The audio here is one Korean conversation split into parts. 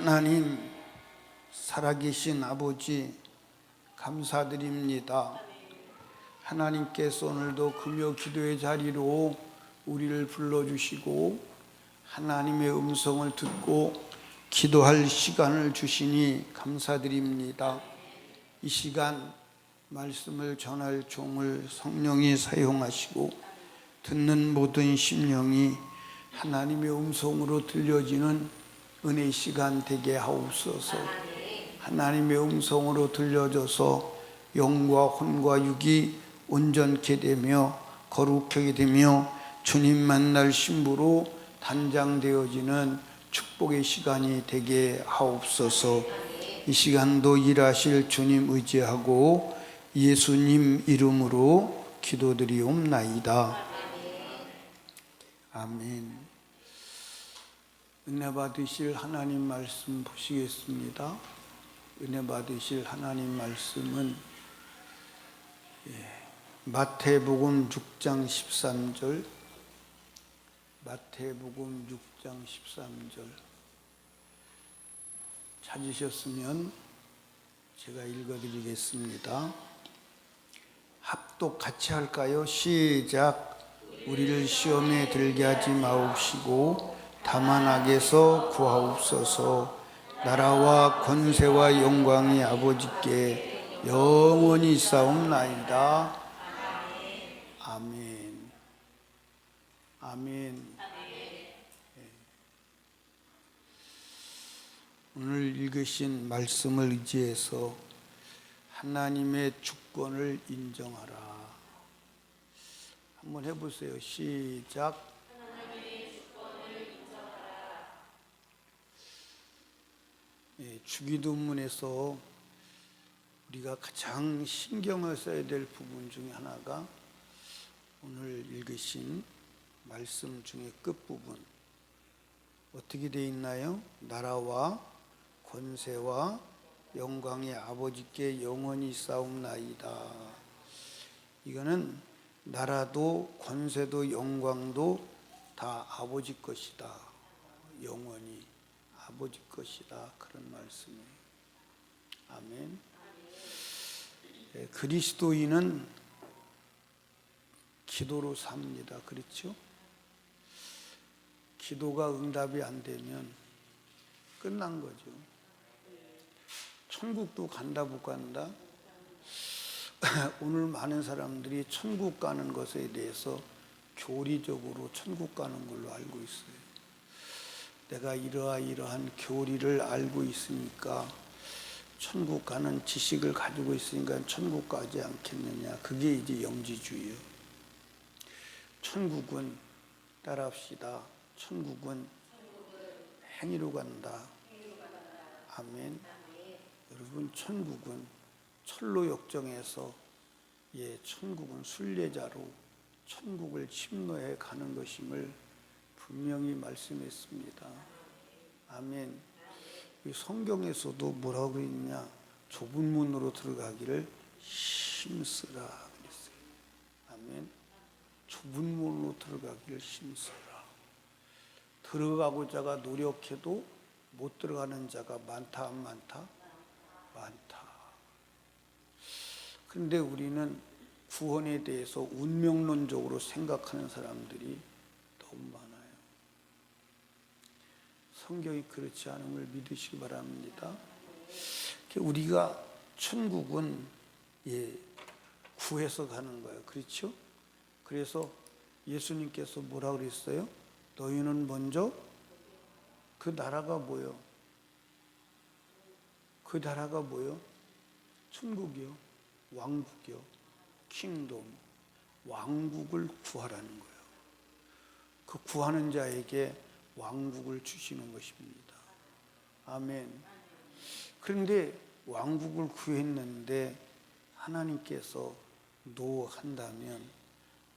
하나님, 살아계신 아버지 감사드립니다. 하나님께서 오늘도 금요 기도의 자리로 우리를 불러주시고 하나님의 음성을 듣고 기도할 시간을 주시니 감사드립니다. 이 시간 말씀을 전할 종을 성령이 사용하시고 듣는 모든 심령이 하나님의 음성으로 들려지는 은혜 시간 되게 하옵소서. 하나님의 음성으로 들려져서 영과 혼과 육이 온전케 되며 거룩하게 되며 주님 만날 신부로 단장되어지는 축복의 시간이 되게 하옵소서. 이 시간도 일하실 주님 의지하고 예수님 이름으로 기도드리옵나이다. 아멘. 은혜 받으실 하나님 말씀 보시겠습니다. 은혜 받으실 하나님 말씀은 마태복음 6장 13절, 마태복음 6장 13절 찾으셨으면 제가 읽어드리겠습니다. 합독 같이 할까요? 시작. 우리를 시험에 들게 하지 마옵시고 다만 악에서 구하옵소서. 나라와 권세와 영광이 아버지께 영원히 있사옵나이다. 아멘. 아멘. 오늘 읽으신 말씀을 의지해서 하나님의 주권을 인정하라. 한번 해보세요. 시작. 주기도문에서 우리가 가장 신경을 써야 될 부분 중에 하나가 오늘 읽으신 말씀 중에 끝부분 어떻게 되어 있나요? 나라와 권세와 영광이 아버지께 영원히 있사옵나이다. 이거는 나라도 권세도 영광도 다 아버지 것이다. 영원히 아버지 것이다. 그런 말씀이에요. 아멘. 그리스도인은 기도로 삽니다. 그렇죠? 기도가 응답이 안 되면 끝난 거죠. 천국도 간다 못 간다. 오늘 많은 사람들이 천국 가는 것에 대해서 교리적으로 천국 가는 걸로 알고 있어요. 내가 이러한 교리를 알고 있으니까 천국 가는 지식을 가지고 있으니까 천국 가지 않겠느냐. 그게 이제 영지주의예요. 천국은 따라합시다. 천국은 행위로 간다. 아멘. 여러분, 천국은 철로 역정해서 천국은 순례자로 천국을 침노해 가는 것임을 분명히 말씀했습니다. 아멘. 이 성경에서도 뭐라고 그랬냐? 좁은 문으로 들어가기를 힘쓰라 그랬어요. 아멘. 좁은 문으로 들어가기를 힘쓰라. 들어가고자가 노력해도 못 들어가는 자가 많다 안 많다? 많다. 그런데 우리는 구원에 대해서 운명론적으로 생각하는 사람들이 너무 많아요. 성경이 그렇지 않음을 믿으시기 바랍니다. 우리가 천국은 구해서 가는 거예요. 그렇죠? 그래서 예수님께서 뭐라고 그랬어요? 너희는 먼저 그 나라가 뭐요? 그 나라가 뭐요? 천국이요. 왕국이요. 킹덤. 왕국을 구하라는 거예요. 그 구하는 자에게 왕국을 주시는 것입니다. 아멘. 그런데 왕국을 구했는데 하나님께서 노 한다면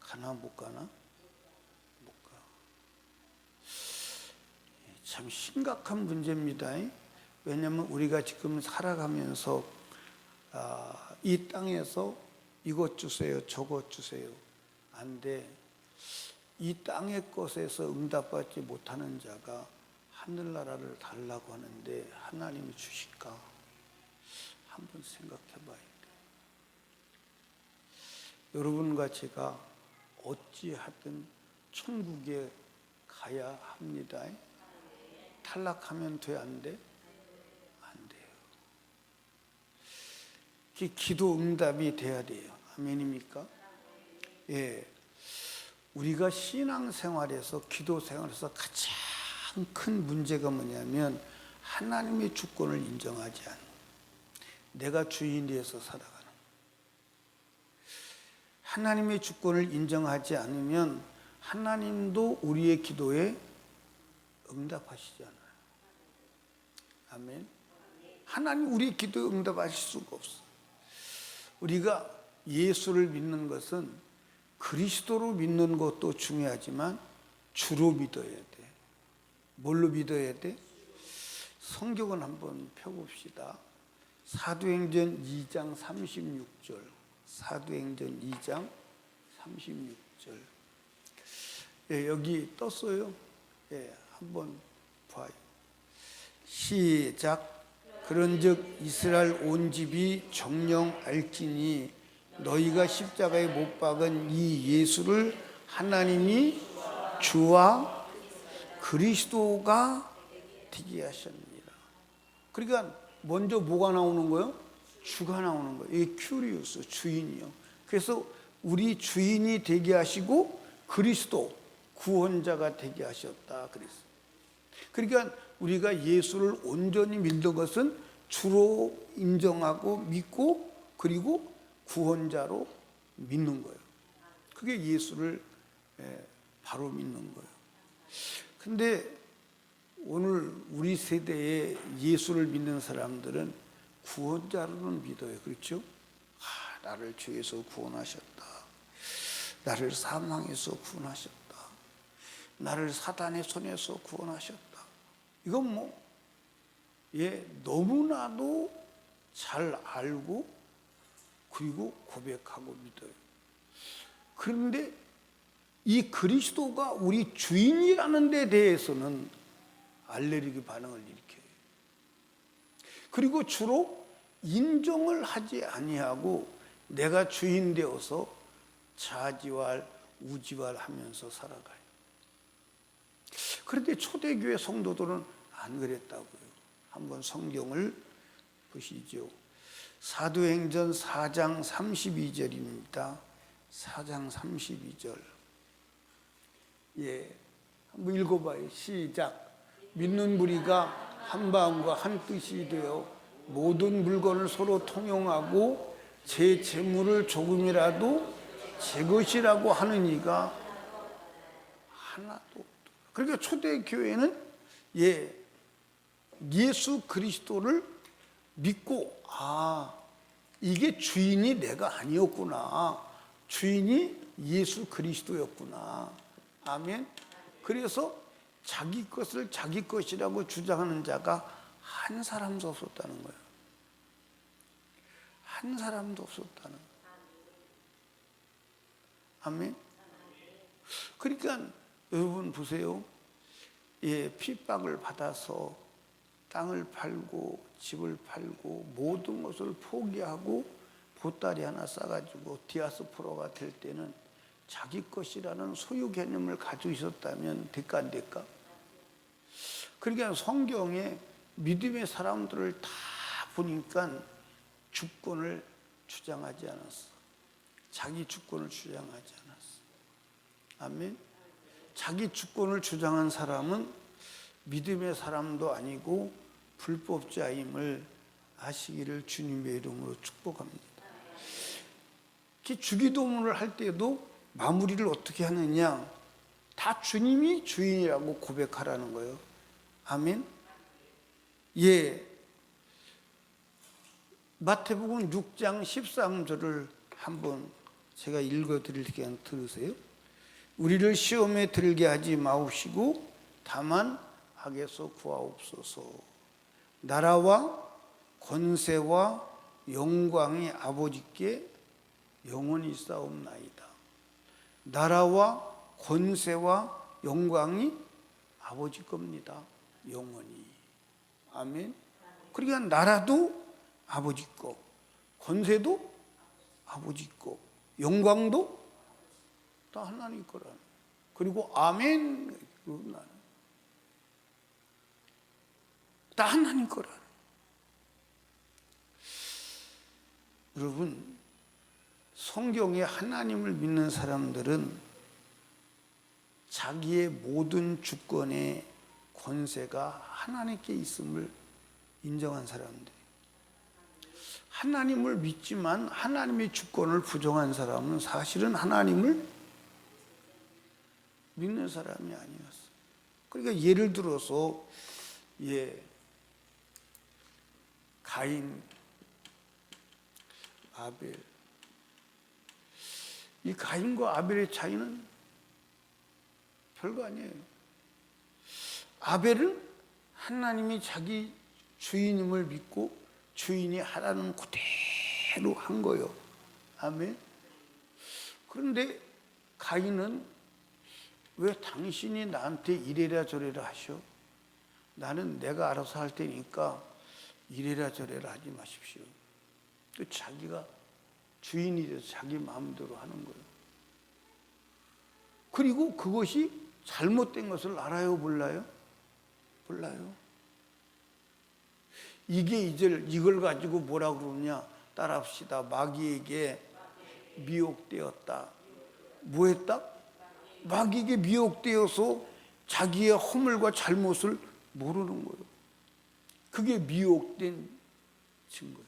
가나 못 가나? 못 가. 참 심각한 문제입니다. 왜냐하면 우리가 지금 살아가면서 이 땅에서 이것 주세요, 저것 주세요. 안 돼. 이 땅의 것에서 응답받지 못하는 자가 하늘나라를 달라고 하는데 하나님이 주실까? 한번 생각해 봐야 돼요. 여러분과 제가 어찌하든 천국에 가야 합니다. 탈락하면 돼, 안 돼? 안 돼요. 기도 응답이 돼야 돼요. 아멘입니까? 예. 우리가 신앙생활에서, 기도 생활에서 가장 큰 문제가 뭐냐면 하나님의 주권을 인정하지 않는, 내가 주인이 돼서 살아가는. 하나님의 주권을 인정하지 않으면 하나님도 우리의 기도에 응답하시잖아요. 아멘. 하나님 우리의 기도에 응답하실 수가 없어. 우리가 예수를 믿는 것은 그리스도로 믿는 것도 중요하지만 주로 믿어야 돼. 뭘로 믿어야 돼? 성경을 한번 펴봅시다. 사도행전 2장 36절. 사도행전 2장 36절. 예, 여기 떴어요. 예, 한번 봐요. 시작. 그런즉 이스라엘 온 집이 정령 알지니 너희가 십자가에 못 박은 이 예수를 하나님이 주와 그리스도가 되게 하셨느니라. 그러니까 먼저 뭐가 나오는 거예요? 주가 나오는 거예요. 이게 큐리오스, 주인이요. 그래서 우리 주인이 되게 하시고 그리스도, 구원자가 되게 하셨다 그랬어요. 그러니까 우리가 예수를 온전히 믿는 것은 주로 인정하고 믿고 그리고 구원자로 믿는 거예요. 그게 예수를 바로 믿는 거예요. 근데 오늘 우리 세대에 예수를 믿는 사람들은 구원자로는 믿어요. 그렇죠? 나를 죄에서 구원하셨다. 나를 사망에서 구원하셨다. 나를 사단의 손에서 구원하셨다. 이건 너무나도 잘 알고 그리고 고백하고 믿어요. 그런데 이 그리스도가 우리 주인이라는 데 대해서는 알레르기 반응을 일으켜요. 그리고 주로 인정을 하지 아니하고 내가 주인 되어서 자지왈 우지왈 하면서 살아가요. 그런데 초대교회 성도들은 안 그랬다고요. 한번 성경을 보시죠. 사도행전 4장 32절입니다. 4장 32절. 예, 한번 읽어봐요. 시작. 믿는 무리가 한 마음과 한 뜻이 되어 모든 물건을 서로 통용하고 제 재물을 조금이라도 제 것이라고 하는 이가 하나도 없다. 그러니까 초대교회는 예수 그리스도를 믿고 이게 주인이 내가 아니었구나. 주인이 예수 그리스도였구나. 아멘. 그래서 자기 것을 자기 것이라고 주장하는 자가 한 사람도 없었다는 거예요. 한 사람도 없었다는 거예요. 아멘. 그러니까 여러분 보세요. 핍박을 받아서 땅을 팔고 집을 팔고 모든 것을 포기하고 보따리 하나 싸가지고 디아스포라가 될 때는 자기 것이라는 소유 개념을 가지고 있었다면 될까 안 될까? 그러니까 성경에 믿음의 사람들을 다 보니까 주권을 주장하지 않았어. 자기 주권을 주장하지 않았어. 아멘. 자기 주권을 주장한 사람은 믿음의 사람도 아니고 불법자임을 아시기를 주님의 이름으로 축복합니다. 주기도문을 할 때도 마무리를 어떻게 하느냐? 다 주님이 주인이라고 고백하라는 거예요. 아멘. 마태복음 6장 13절을 한번 제가 읽어드릴게요. 들으세요. 우리를 시험에 들게 하지 마옵시고 다만 악에서 구하옵소서. 나라와 권세와 영광이 아버지께 영원히 있사옵나이다. 나라와 권세와 영광이 아버지 겁니다. 영원히. 아멘. 그러니까 나라도 아버지 거, 권세도 아버지 거, 영광도 다 하나님 거라는. 그리고 아멘. 나는 다 하나님 거라는. 여러분, 성경에 하나님을 믿는 사람들은 자기의 모든 주권의 권세가 하나님께 있음을 인정한 사람들. 하나님을 믿지만 하나님의 주권을 부정한 사람은 사실은 하나님을 믿는 사람이 아니었어. 그러니까 예를 들어서 가인, 아벨. 이 가인과 아벨의 차이는 별거 아니에요. 아벨은 하나님이 자기 주인임을 믿고 주인이 하라는 그대로 한 거예요. 아멘. 그런데 가인은 왜 당신이 나한테 이래라 저래라 하셔? 나는 내가 알아서 할 테니까 이래라 저래라 하지 마십시오. 또 자기가 주인이 돼서 자기 마음대로 하는 거예요. 그리고 그것이 잘못된 것을 알아요, 몰라요? 몰라요. 이걸 가지고 뭐라 그러냐? 따라합시다. 마귀에게 미혹되었다. 뭐 했다? 마귀에게 미혹되어서 자기의 허물과 잘못을 모르는 거예요. 그게 미혹된 증거예요.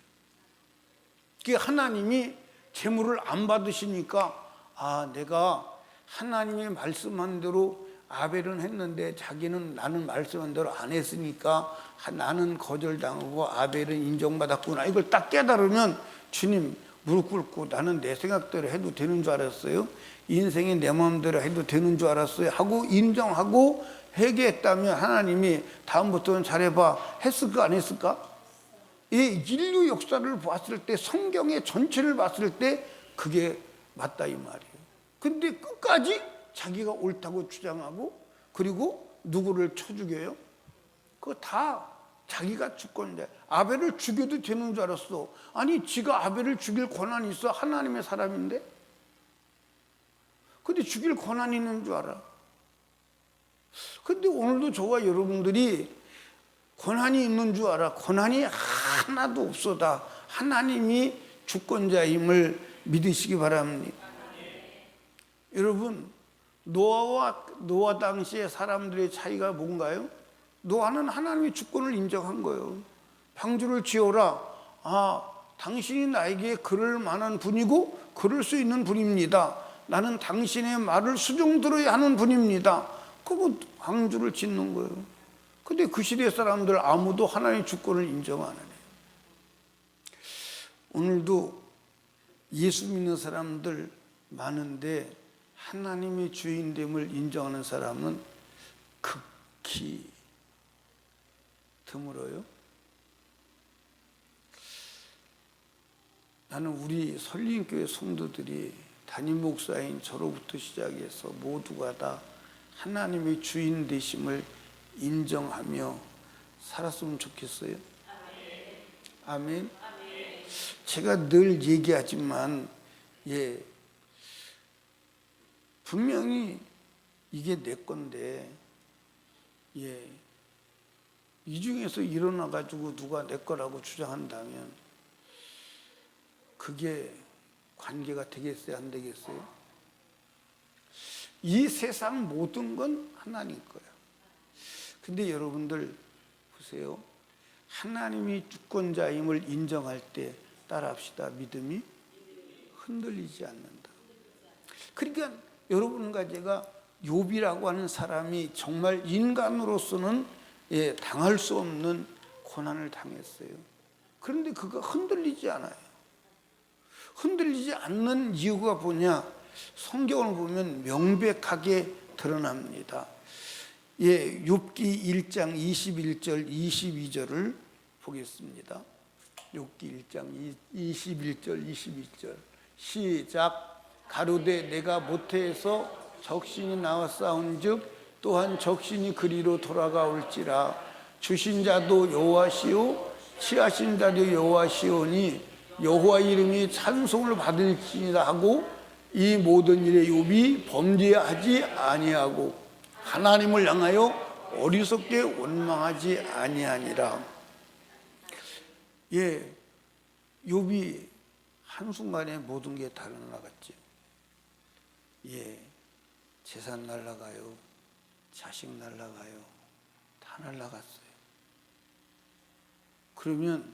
그게 하나님이 재물을 안 받으시니까 내가 하나님이 말씀한 대로 아벨은 했는데 자기는 나는 말씀한 대로 안 했으니까 나는 거절당하고 아벨은 인정받았구나. 이걸 딱 깨달으면 주님 무릎 꿇고 나는 내 생각대로 해도 되는 줄 알았어요. 인생이 내 마음대로 해도 되는 줄 알았어요. 하고 인정하고 회개했다면 하나님이 다음부터는 잘해봐 했을까 안 했을까? 이 인류 역사를 봤을 때 성경의 전체를 봤을 때 그게 맞다 이 말이에요. 근데 끝까지 자기가 옳다고 주장하고 그리고 누구를 쳐 죽여요? 그거 다 자기가 주권자. 아벨을 죽여도 되는 줄 알았어. 아니 지가 아벨을 죽일 권한이 있어. 하나님의 사람인데. 근데 죽일 권한이 있는 줄 알아. 근데 오늘도 저와 여러분들이 권한이 있는 줄 알아. 권한이 하나도 없어. 다 하나님이 주권자임을 믿으시기 바랍니다. 여러분, 노아 당시의 사람들의 차이가 뭔가요? 노아는 하나님의 주권을 인정한 거예요. 방주를 지어라. 당신이 나에게 그럴 만한 분이고 그럴 수 있는 분입니다. 나는 당신의 말을 수종 들어야 하는 분입니다. 그거 방주를 짓는 거예요. 근데 그 시대 사람들 아무도 하나님의 주권을 인정 안 하네요. 오늘도 예수 믿는 사람들 많은데 하나님의 주인됨을 인정하는 사람은 극히 드물어요. 나는 우리 설림교회 성도들이 담임 목사인 저로부터 시작해서 모두가 다 하나님의 주인 되심을 인정하며 살았으면 좋겠어요. 아멘. 제가 늘 얘기하지만 분명히 이게 내 건데 이 중에서 일어나 가지고 누가 내 거라고 주장한다면 그게 관계가 되겠어요, 안 되겠어요? 이 세상 모든 건 하나님 거예요. 근데 여러분들 보세요. 하나님이 주권자임을 인정할 때 따라합시다. 믿음이 흔들리지 않는다. 그러니까 여러분과 제가 욥이라고 하는 사람이 정말 인간으로서는 당할 수 없는 고난을 당했어요. 그런데 그가 흔들리지 않아요. 흔들리지 않는 이유가 뭐냐? 성경을 보면 명백하게 드러납니다. 욥기 1장 21절 22절을 보겠습니다. 욥기 1장 21절 22절 시작. 가로되 내가 모태에서 적신이 나와 싸운즉 또한 적신이 그리로 돌아가올지라. 주신 자도 여호와시요 취하신 자도 여호와시오니 여호와 이름이 찬송을 받을지니라 하고 이 모든 일에 욥이 범죄하지 아니하고 하나님을 향하여 어리석게 원망하지 아니하니라. 예, 욥이 한순간에 모든 게 다 날아갔죠. 예, 재산 날아가요, 자식 날아가요, 다 날아갔어요. 그러면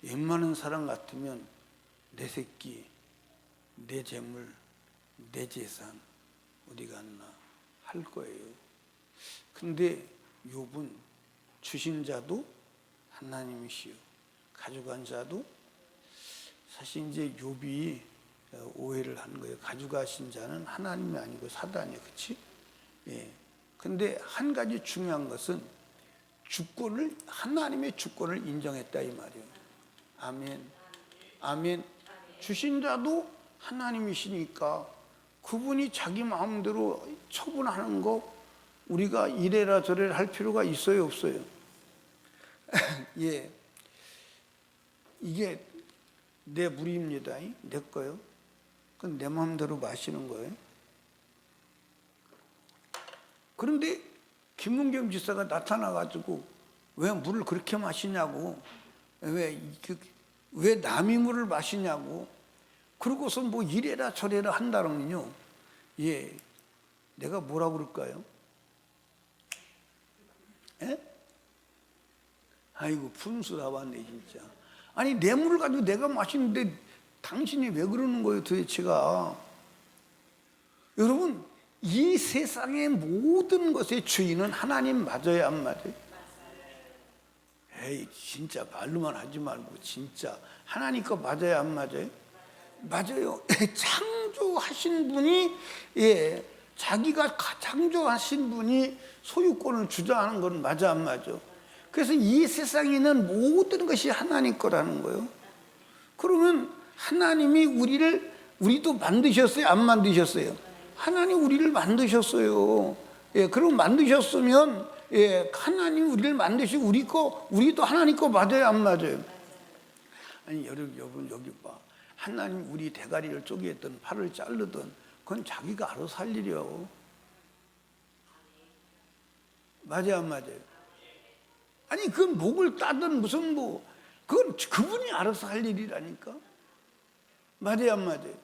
웬만한 사람 같으면 내 새끼, 내 재물, 내 재산 어디 갔나 할 거예요. 근데 욥은 주신 자도 하나님이시요 가져간 자도, 사실 이제 욥이 오해를 한 거예요. 가져가신 자는 하나님이 아니고 사단이에요. 그렇지? 예. 근데 한 가지 중요한 것은 주권을, 하나님의 주권을 인정했다 이 말이에요. 아멘. 아멘. 주신 자도 하나님이시니까 그분이 자기 마음대로 처분하는 거 우리가 이래라 저래라 할 필요가 있어요, 없어요? 예. 이게 내 물입니다. 내 거요. 그건 내 마음대로 마시는 거예요. 그런데 김문겸 지사가 나타나가지고 왜 물을 그렇게 마시냐고, 왜 남의 물을 마시냐고, 그러고서 뭐 이래라 저래라 한다면요, 예, 내가 뭐라 그럴까요? 예? 아이고 분수 나왔네 진짜. 아니 내 물을 가지고 내가 마시는데 당신이 왜 그러는 거예요 도대체가? 여러분, 이 세상의 모든 것의 주인은 하나님 맞아요, 안 맞아요? 에이 진짜 말로만 하지 말고 진짜 하나님 거 맞아요, 안 맞아요? 맞아요. 창조하신 분이, 예, 자기가 창조하신 분이 소유권을 주장하는 건 맞아, 안 맞아? 그래서 이 세상에 있는 모든 것이 하나님 거라는 거예요. 그러면 하나님이 우리도 만드셨어요, 안 만드셨어요? 하나님 우리를 만드셨어요. 예, 그럼 만드셨으면, 예, 하나님 우리를 만드시고 우리도 하나님 거 맞아요, 안 맞아요? 아니 여러분 여기 봐. 하나님 우리 대가리를 쪼개든 팔을 자르든 그건 자기가 알아서 할 일이요. 맞아요, 안 맞아요? 아니 그건 목을 따든 무슨 뭐 그건 그분이 알아서 할 일이라니까. 맞아요, 안 맞아요?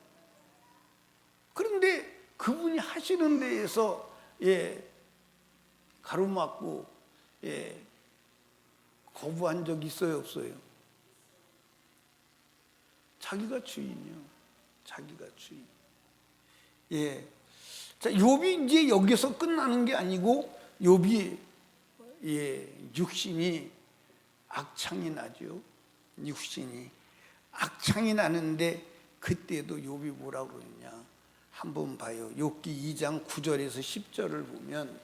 그런데 그분이 하시는 데에서, 예, 가로막고, 예, 거부한 적 있어요, 없어요? 자기가 주인이요. 자기가 주인. 예. 자, 욥이 이제 여기서 끝나는 게 아니고 욥이, 예, 육신이 악창이 나죠. 육신이 악창이 나는데 그때도 욥이 뭐라고 그러냐? 한번 봐요. 욥기 2장 9절에서 10절을 보면,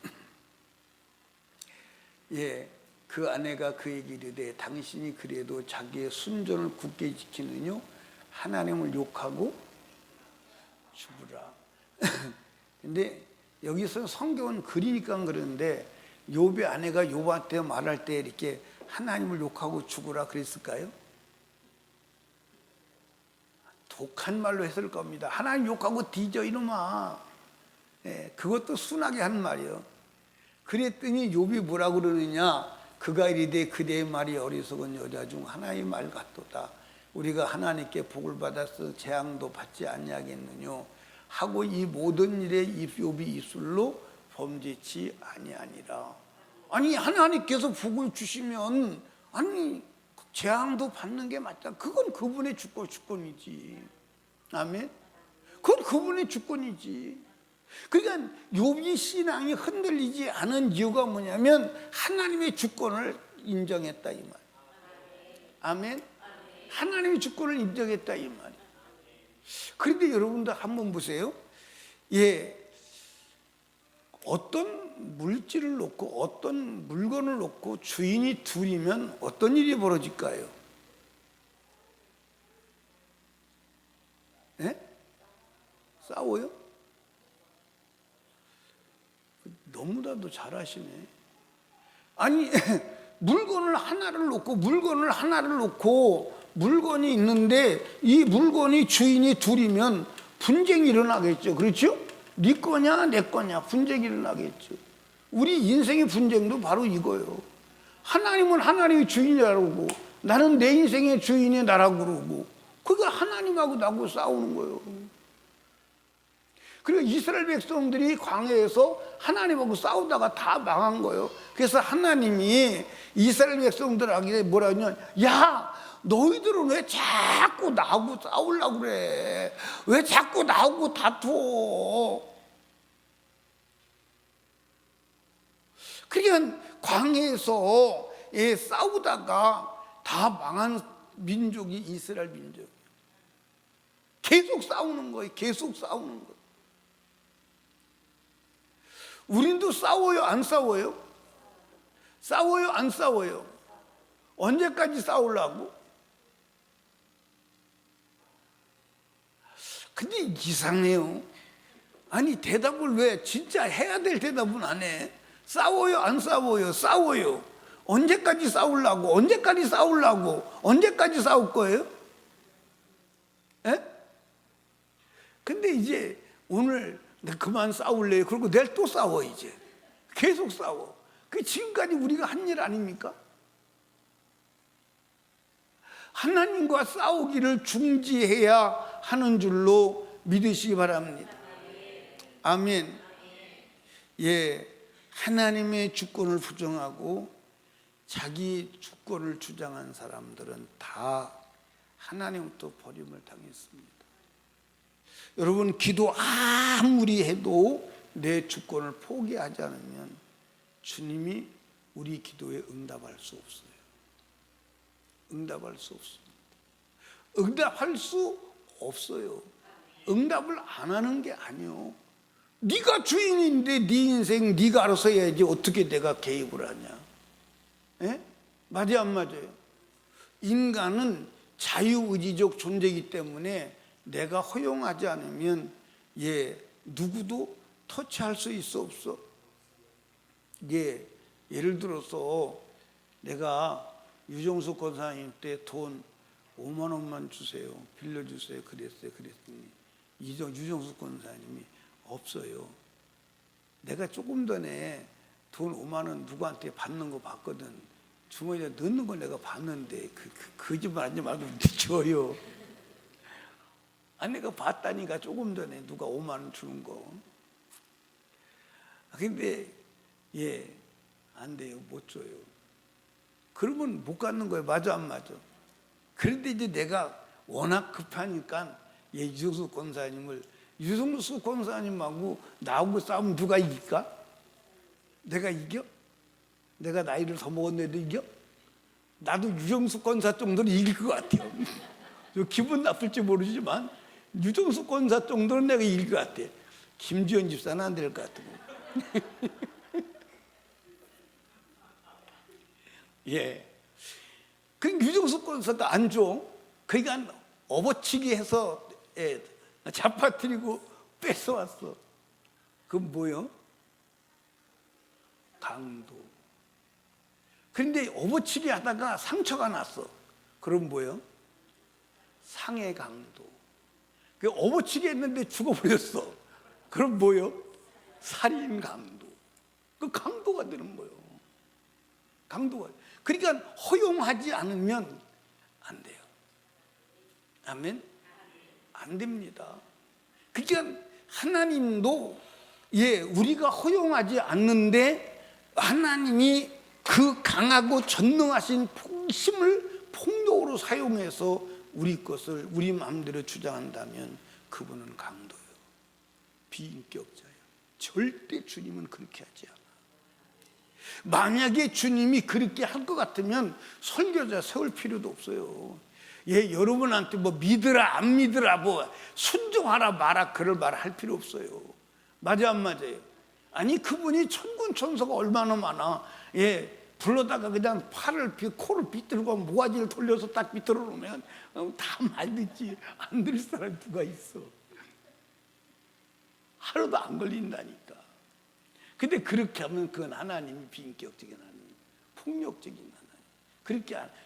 예, 그 아내가 그에게 이르되 당신이 그래도 자기의 순전을 굳게 지키느뇨 하나님을 욕하고 죽으라. 근데 여기서 성경은 그리니까 그러는데 욥의 아내가 욥한테 말할 때 이렇게 하나님을 욕하고 죽으라 그랬을까요? 독한 말로 했을 겁니다. 하나님 욕하고 뒤져 이놈아. 예, 그것도 순하게 한 말이요. 그랬더니 욥이 뭐라고 그러느냐? 그가 이르되 그대의 말이 어리석은 여자 중 하나의 말 같도다. 우리가 하나님께 복을 받아서 재앙도 받지 아니하겠느뇨 하고 이 모든 일에 욥이 입술로 범죄치 아니하니라. 아니 하나님께서 복을 주시면 아니 재앙도 받는 게 맞다. 그건 그분의 주권이지. 아멘. 그건 그분의 주권이지. 그러니까 욥이 신앙이 흔들리지 않은 이유가 뭐냐면 하나님의 주권을 인정했다 이 말. 아멘. 하나님의 주권을 인정했다 이 말. 그런데 여러분들 한번 보세요. 예, 어떤 물질을 놓고 어떤 물건을 놓고 주인이 둘이면 어떤 일이 벌어질까요? 예? 싸워요? 너무나도 잘하시네. 아니 물건을 하나를 놓고 물건이 있는데 이 물건이 주인이 둘이면 분쟁이 일어나겠죠. 그렇죠? 네 거냐 내 거냐 분쟁이 일어나겠죠. 우리 인생의 분쟁도 바로 이거예요. 하나님은 하나님의 주인이라고 그러고 나는 내 인생의 주인이 나라고 그러고 그게 하나님하고 나하고 싸우는 거예요. 그리고 이스라엘 백성들이 광야에서 하나님하고 싸우다가 다 망한 거예요. 그래서 하나님이 이스라엘 백성들에게 뭐라 하냐면, 야, 너희들은 왜 자꾸 나하고 싸우려고 그래? 왜 자꾸 나하고 다투어? 그러니까 광야에서 싸우다가 다 망한 민족이 이스라엘 민족이에요. 계속 싸우는 거예요. 계속 싸우는 거예요. 우린도 싸워요, 안 싸워요? 싸워요, 안 싸워요? 언제까지 싸우려고? 근데 이상해요. 아니, 대답을 왜 진짜 해야 될 대답은 안 해? 싸워요, 안 싸워요? 싸워요. 언제까지 싸우려고? 언제까지 싸우려고? 언제까지 싸울 거예요? 에? 근데 이제 오늘 그만 싸울래요. 그리고 내일 또 싸워 이제. 계속 싸워. 그게 지금까지 우리가 한 일 아닙니까? 하나님과 싸우기를 중지해야 하는 줄로 믿으시기 바랍니다. 아멘. 예, 하나님의 주권을 부정하고 자기 주권을 주장한 사람들은 다 하나님부터 버림을 당했습니다. 여러분, 기도 아무리 해도 내 주권을 포기하지 않으면 주님이 우리 기도에 응답할 수 없어요. 응답할 수 없습니다. 응답할 수 없어요. 응답을 안 하는 게 아니요. 네가 주인인데 네 인생 네가 알아서 해야지 어떻게 내가 개입을 하냐. 예? 맞아요, 안 맞아요? 인간은 자유의지적 존재이기 때문에 내가 허용하지 않으면 누구도 터치할 수 있어 없어? 예를 들어서 내가 유정숙 권사님 때 돈 5만 원만 주세요, 빌려주세요 그랬더니 유정숙 권사님이 없어요. 내가 조금 전에 돈 5만 원 누구한테 받는 거 봤거든. 주머니에 넣는 거 내가 봤는데 거짓말 하지 말고 줘요. 내가 봤다니까 조금 전에 누가 5만 원 주는 거. 근데 안 돼요. 못 줘요. 그러면 못 갖는 거예요. 맞아 안 맞아? 그런데 이제 내가 워낙 급하니까 유정숙 권사님하고 나하고 싸우면 누가 이길까? 내가 이겨? 내가 나이를 더 먹었는데도 이겨? 나도 유정숙 권사 정도는 이길 것 같아요. 기분 나쁠지 모르지만 유정숙 권사 정도는 내가 이길 것 같아. 김지연 집사는 안 될 것 같고. 그 유정숙 권사도 안 줘. 그러니까 업어치기 해서 잡아뜨리고 뺏어왔어. 그건 뭐요? 강도. 그런데 업어치기 하다가 상처가 났어. 그럼 뭐요? 상해 강도. 그 업어치기 했는데 죽어버렸어. 그럼 뭐요? 살인 강도. 그 강도가 되는 거예요. 강도가. 그러니까 허용하지 않으면 안 돼요. 아멘? 안 됩니다. 그러니까 하나님도 우리가 허용하지 않는데 하나님이 그 강하고 전능하신 힘을 폭력으로 사용해서 우리 것을 우리 마음대로 주장한다면 그분은 강도예요. 비인격자예요. 절대 주님은 그렇게 하지 않아. 만약에 주님이 그렇게 할 것 같으면 설교자 세울 필요도 없어요. 여러분한테 뭐 믿으라 안 믿으라 뭐 순종하라 마라 그럴 말 할 필요 없어요. 맞아 안 맞아요? 아니 그분이 천군 천사가 얼마나 많아. 불러다가 그냥 코를 비틀고 모가지를 돌려서 딱 비틀어 놓으면 다 말 듣지. 안 들을 사람이 누가 있어. 하루도 안 걸린다니까. 근데 그렇게 하면 그건 하나님이 비인격적인 하나님, 폭력적인 하나님.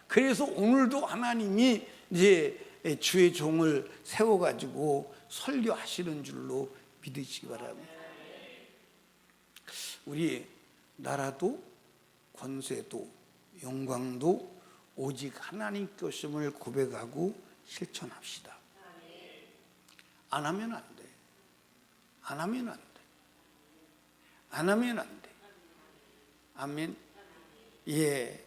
그래서 오늘도 하나님이 이제 주의 종을 세워가지고 설교하시는 줄로 믿으시기 바랍니다. 우리 나라도 권세도 영광도 오직 하나님 것임을 고백하고 실천합시다. 안 하면 안 돼. 안 하면 안 돼. 안 하면 안 돼. 아멘. 예.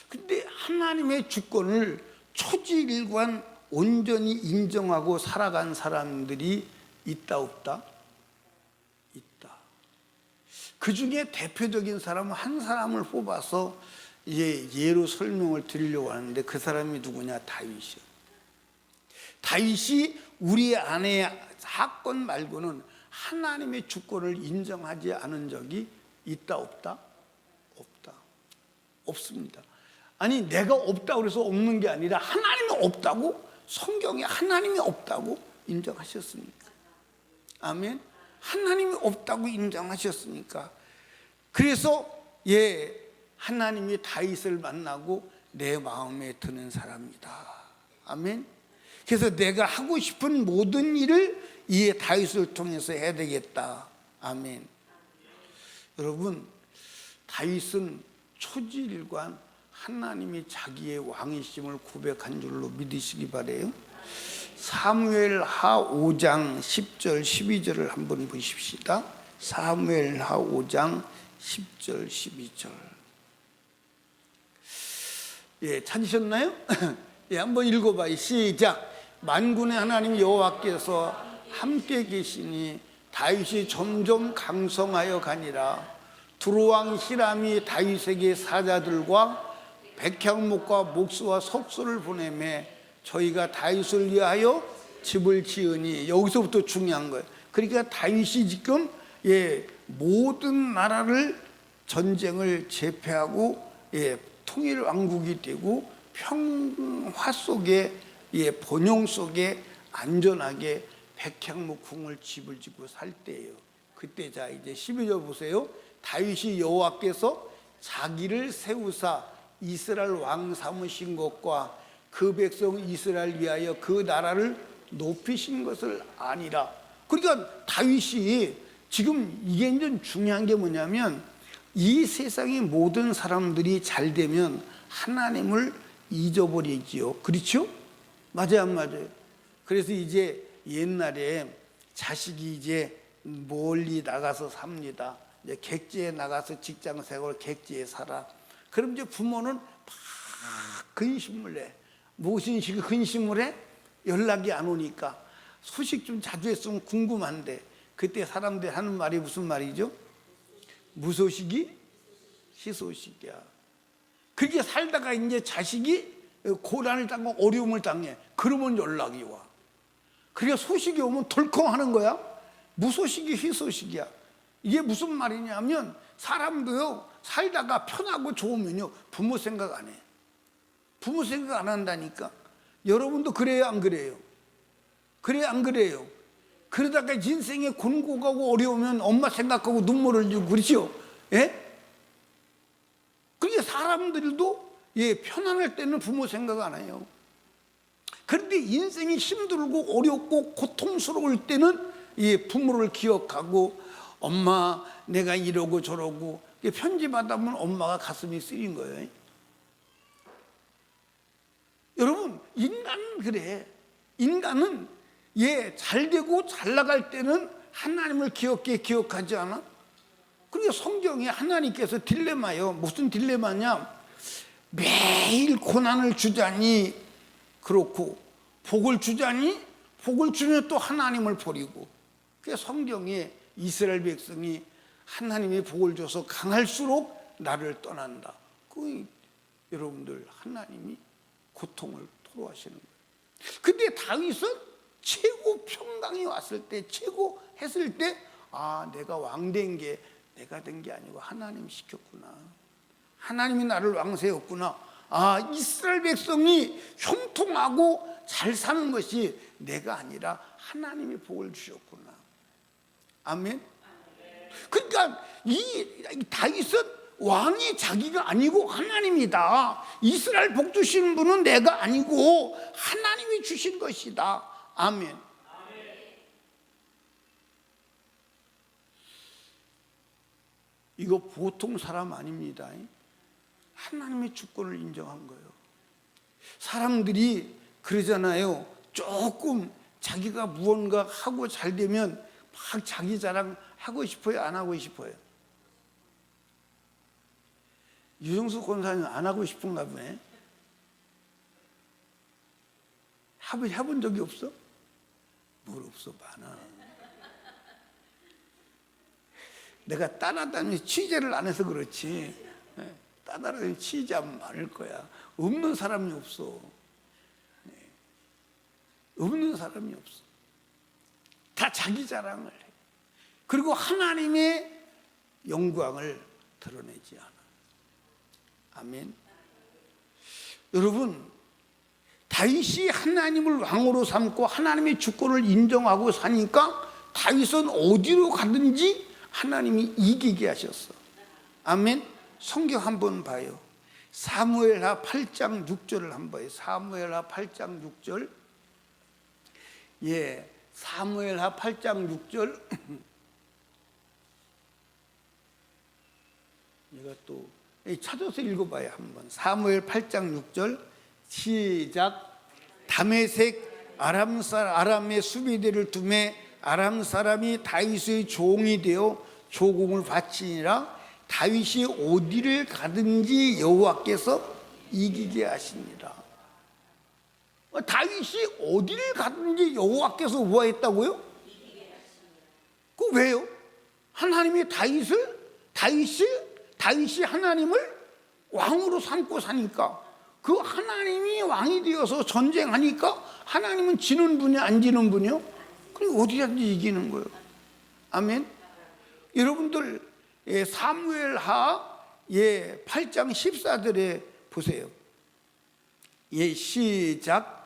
근데 하나님의 주권을 초지일관 온전히 인정하고 살아간 사람들이 있다 없다? 있다. 그 중에 대표적인 사람은 한 사람을 뽑아서 예로 설명을 드리려고 하는데 그 사람이 누구냐? 다윗이요. 다윗이 우리 안에 사건 말고는 하나님의 주권을 인정하지 않은 적이 있다 없다? 없다. 없습니다. 아니 내가 없다고 그래서 없는 게 아니라 하나님이 없다고 성경에 하나님이 없다고 인정하셨으니까. 아멘. 하나님이 없다고 인정하셨으니까. 그래서 하나님이 다윗을 만나고 내 마음에 드는 사람이다. 아멘. 그래서 내가 하고 싶은 모든 일을 이 다윗을 통해서 해야 되겠다. 아멘. 여러분, 다윗은 초지일관 하나님이 자기의 왕이심을 고백한 줄로 믿으시기 바래요. 사무엘하 5장 10절 12절을 한번 보십시다. 사무엘하 5장 10절 12절. 찾으셨나요? 한번 읽어봐요. 시작. 만군의 하나님 여호와께서 함께 계시니 다윗이 점점 강성하여 가니라. 두루왕 히람이 다윗에게 사자들과 백향목과 목수와 석수를 보내매 저희가 다윗을 위하여 집을 지으니. 여기서부터 중요한 거예요. 그러니까 다윗이 지금 모든 나라를 전쟁을 제패하고 통일 왕국이 되고 평화 속에 번영 속에 안전하게 백향목 궁을 집을 짓고 살 때예요. 그때 자 이제 12절 보세요. 다윗이 여호와께서 자기를 세우사 이스라엘 왕 삼으신 것과 그 백성 이스라엘 위하여 그 나라를 높이신 것을 아니라. 그러니까 다윗이 지금 이게 이제 중요한 게 뭐냐면 이 세상의 모든 사람들이 잘 되면 하나님을 잊어버리지요. 그렇죠? 맞아요, 안 맞아요? 그래서 이제 옛날에 자식이 이제 멀리 나가서 삽니다. 이제 객지에 나가서 직장 생활 객지에 살아. 그럼 이제 부모는 막 근심을 해. 무슨 식의 근심을 해? 연락이 안 오니까. 소식 좀 자주 했으면 궁금한데. 그때 사람들이 하는 말이 무슨 말이죠? 무소식이 희소식이야. 그렇게 살다가 이제 자식이 고난을 당하고 어려움을 당해. 그러면 연락이 와. 그러니까 소식이 오면 덜컹 하는 거야. 무소식이 희소식이야. 이게 무슨 말이냐면 사람도요 살다가 편하고 좋으면요 부모 생각 안 해. 부모 생각 안 한다니까. 여러분도 그래요 안 그래요? 그래요 안 그래요? 그러다가 인생에 곤고가고 어려우면 엄마 생각하고 눈물을 흘리고 그렇죠? 그게 사람들도 편안할 때는 부모 생각 안 해요. 그런데 인생이 힘들고 어렵고 고통스러울 때는 부모를 기억하고 엄마 내가 이러고 저러고 편지 받아보면 엄마가 가슴이 쓰린 거예요. 여러분 인간은 그래. 인간은 잘 되고 잘 나갈 때는 하나님을 기억하지 않아? 그러니까 성경에 하나님께서 딜레마요. 무슨 딜레마냐? 매일 고난을 주자니 그렇고 복을 주자니 복을 주면 또 하나님을 버리고. 그래서 성경에 이스라엘 백성이 하나님이 복을 줘서 강할수록 나를 떠난다. 여러분들 하나님이 고통을 토로하시는 거예요. 근데 다윗은 최고 평강이 왔을 때 최고 했을 때 내가 왕 된 게 내가 된 게 아니고 하나님이 시켰구나. 하나님이 나를 왕 세웠구나. 이스라엘 백성이 형통하고 잘 사는 것이 내가 아니라 하나님이 복을 주셨구나. 아멘. 그러니까 이 다윗은 왕이 자기가 아니고 하나님이다. 이스라엘 복 주시는 분은 내가 아니고 하나님이 주신 것이다. 아멘. 이거 보통 사람 아닙니다. 하나님의 주권을 인정한 거예요. 사람들이 그러잖아요. 조금 자기가 무언가 하고 잘 되면 막 자기 자랑 하고 싶어요? 안 하고 싶어요? 유정수 권사님 안 하고 싶은가 보네. 해본 적이 없어? 뭘 없어, 많아. 내가 따라다니면서 취재를 안 해서 그렇지, 따라다니면서 취재하면 많을 거야. 없는 사람이 없어. 없는 사람이 없어. 다 자기 자랑을 해. 그리고 하나님의 영광을 드러내지 않아. 아멘. 여러분, 다윗이 하나님을 왕으로 삼고 하나님의 주권을 인정하고 사니까 다윗은 어디로 가든지 하나님이 이기게 하셨어. 아멘. 성경 한번 봐요. 사무엘하 8장 6절을 한번 봐요. 사무엘하 8장 6절. 예, 사무엘하 8장 6절. 이것도 찾아서 읽어봐요 한번. 사무엘 8장 6절 시작. 다메섹 아람의 수비대를 두매 아람 사람이 다윗의 종이 되어 조공을 바치니라. 다윗이 어디를 가든지 여호와께서 이기게 하시니라. 다윗이 어디를 가든지 여호와께서 우하했다고요? 그 왜요? 하나님이 다윗이 하나님을 왕으로 삼고 사니까, 그 하나님이 왕이 되어서 전쟁하니까 하나님은 지는 분이 안 지는 분이요? 그럼 어디든지 이기는 거예요. 아멘. 여러분들 사무엘하 8장 14절에 보세요. 시작.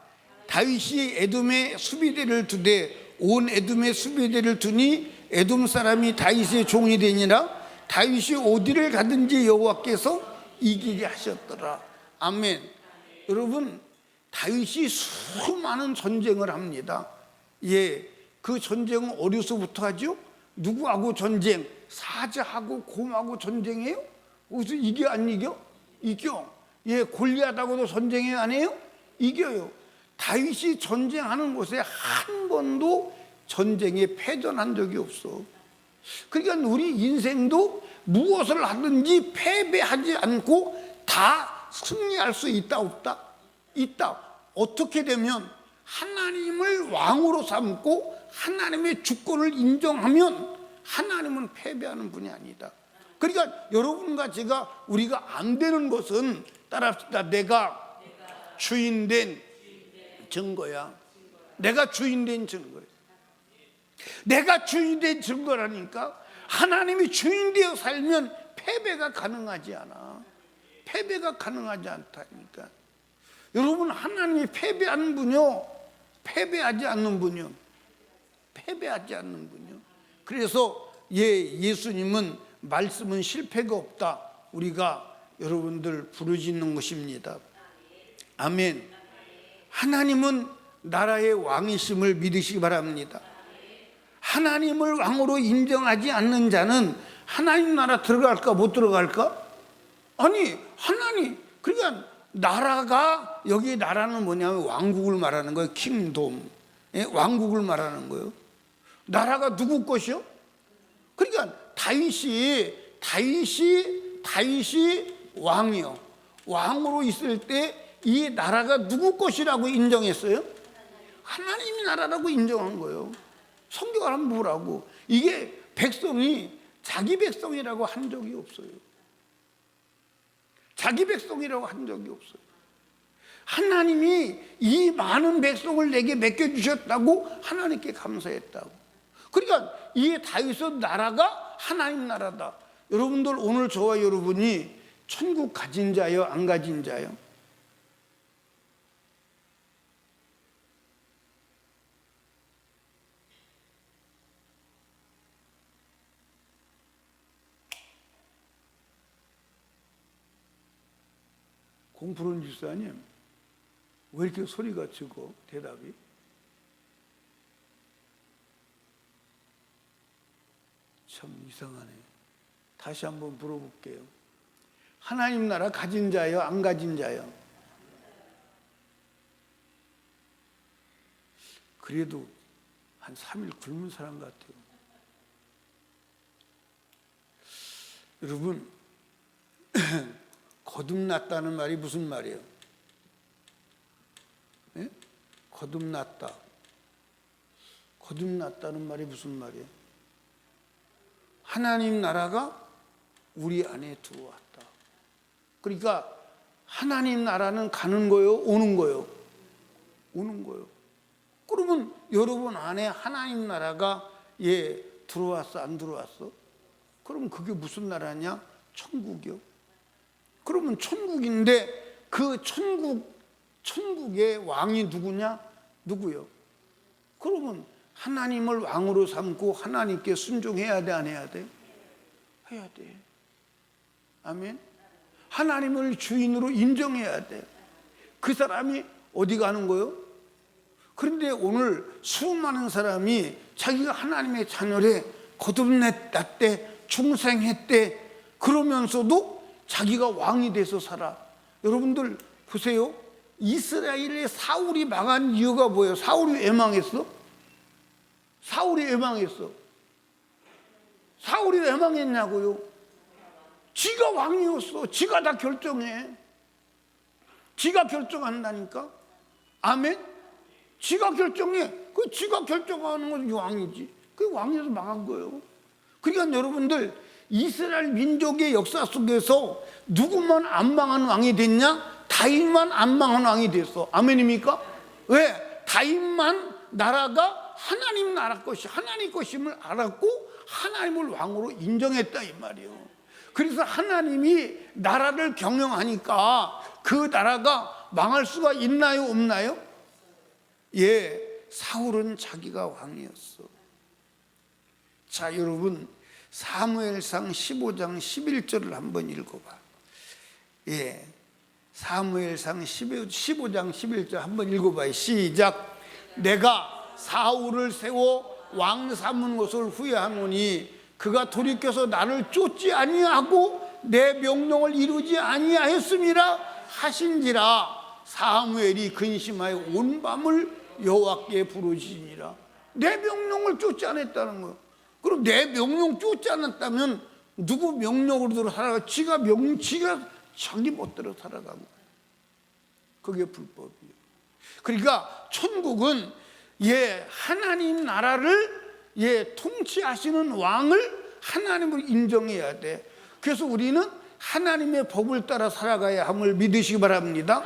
다윗이 에돔의 수비대를 두되 온 에돔의 수비대를 두니 에돔 사람이 다윗의 종이 되니라. 다윗이 어디를 가든지 여호와께서 이기게 하셨더라. 아멘. 여러분, 다윗이 수많은 전쟁을 합니다. 그 전쟁은 어디서부터 하죠? 누구하고 전쟁? 사자하고 곰하고 전쟁해요? 무슨 이겨 안 이겨? 이겨. 골리앗하고도 전쟁해요, 안 해요? 이겨요. 다윗이 전쟁하는 곳에 한 번도 전쟁에 패전한 적이 없어. 그러니까 우리 인생도 무엇을 하든지 패배하지 않고 다 승리할 수 있다, 없다? 있다. 어떻게 되면 하나님을 왕으로 삼고 하나님의 주권을 인정하면 하나님은 패배하는 분이 아니다. 그러니까 여러분과 제가 우리가 안 되는 것은, 따라합시다. 내가 주인된 증거야. 내가 주인된 증거야. 내가 주인된 증거라니까. 하나님이 주인되어 살면 패배가 가능하지 않아. 패배가 가능하지 않다니까. 여러분, 하나님이 패배하는 분이요, 패배하지 않는 분이요, 패배하지 않는 분이요. 그래서 예수님은 말씀은 실패가 없다, 우리가 여러분들 부르짖는 것입니다. 아멘. 하나님은 나라의 왕이심을 믿으시기 바랍니다. 하나님을 왕으로 인정하지 않는 자는 하나님 나라 들어갈까 못 들어갈까? 아니, 하나님, 그러니까 나라가, 여기 나라는 뭐냐면 왕국을 말하는 거예요. 킹돔. 왕국을 말하는 거예요. 나라가 누구 것이요? 그러니까 다윗이 왕이요. 왕으로 있을 때 이 나라가 누구 것이라고 인정했어요? 하나님이 나라라고 인정한 거예요. 성경을 한번 보라고. 이게 백성이 자기 백성이라고 한 적이 없어요. 자기 백성이라고 한 적이 없어요. 하나님이 이 많은 백성을 내게 맡겨주셨다고 하나님께 감사했다고. 그러니까 이 다윗의 나라가 하나님 나라다. 여러분들, 오늘 저와 여러분이 천국 가진 자요, 안 가진 자요? 공푸른 집사님, 왜 이렇게 소리가 적어? 대답이? 참 이상하네. 다시 한번 물어볼게요. 하나님 나라 가진 자요, 안 가진 자요? 그래도 한 3일 굶은 사람 같아요. 여러분, 거듭났다는 말이 무슨 말이에요? 예? 거듭났다. 거듭났다는 말이 무슨 말이에요? 하나님 나라가 우리 안에 들어왔다. 그러니까 하나님 나라는 가는 거요, 오는 거요? 오는 거요. 그러면 여러분 안에 하나님 나라가 들어왔어, 안 들어왔어? 그럼 그게 무슨 나라냐? 천국이요. 그러면 천국인데 그 천국의 왕이 누구냐? 누구요? 그러면 하나님을 왕으로 삼고 하나님께 순종해야 돼, 안 해야 돼? 해야 돼. 아멘. 하나님을 주인으로 인정해야 돼. 그 사람이 어디 가는 거요? 그런데 오늘 수많은 사람이 자기가 하나님의 자녀래, 거듭났대, 중생했대, 그러면서도 자기가 왕이 돼서 살아. 여러분들 보세요. 이스라엘의 사울이 망한 이유가 뭐예요? 사울이 왜 망했어? 사울이 왜 망했어? 사울이 왜 망했냐고요? 지가 왕이었어. 지가 다 결정해. 지가 결정한다니까. 아멘. 지가 결정해. 그 지가 결정하는 건 왕이지. 그 왕에서 망한 거예요. 그러니까 여러분들, 이스라엘 민족의 역사 속에서 누구만 안 망한 왕이 됐냐? 다윗만 안 망한 왕이 됐어. 아멘입니까? 왜? 다윗만 나라가 하나님 나라 것이, 하나님 것임을 알았고 하나님을 왕으로 인정했다 이 말이에요. 그래서 하나님이 나라를 경영하니까 그 나라가 망할 수가 있나요, 없나요? 예, 사울은 자기가 왕이었어. 자, 여러분, 사무엘상 15장 11절을 한번 읽어봐. 예, 사무엘상 15장 11절 한번 읽어봐요. 시작. 내가 사울을 세워 왕 삼은 것을 후회하노니 그가 돌이켜서 나를 쫓지 아니하고 내 명령을 이루지 아니하였음이라 하신지라. 사무엘이 근심하여 온 밤을 여호와께 부르시니라. 내 명령을 쫓지 않았다는 거예요. 그럼 내 명령 쫓지 않았다면 누구 명령으로 들어 살아가? 지가 자기 멋대로 살아가고, 그게 불법이에요. 그러니까 천국은 하나님 나라를 통치하시는 왕을 하나님을 인정해야 돼. 그래서 우리는 하나님의 법을 따라 살아가야 함을 믿으시기 바랍니다.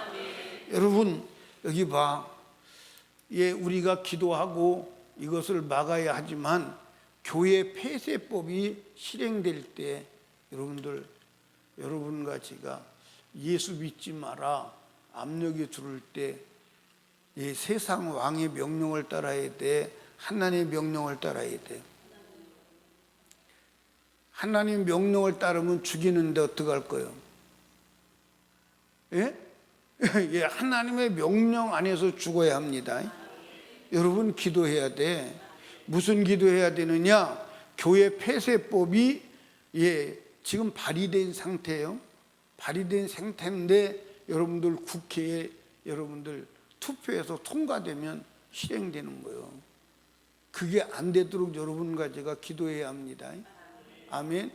여러분, 여기 봐. 우리가 기도하고 이것을 막아야 하지만 교회 폐쇄법이 실행될 때 여러분과 제가 예수 믿지 마라 압력이 들어올 때 세상 왕의 명령을 따라야 돼, 하나님의 명령을 따라야 돼. 하나님 명령을 따르면 죽이는데 어떡할 거예요? 하나님의 명령 안에서 죽어야 합니다. 여러분, 기도해야 돼. 무슨 기도해야 되느냐? 교회 폐쇄법이 지금 발의된 상태예요. 발의된 상태인데 여러분들 국회에 여러분들 투표해서 통과되면 실행되는 거예요. 그게 안 되도록 여러분과 제가 기도해야 합니다. 아멘.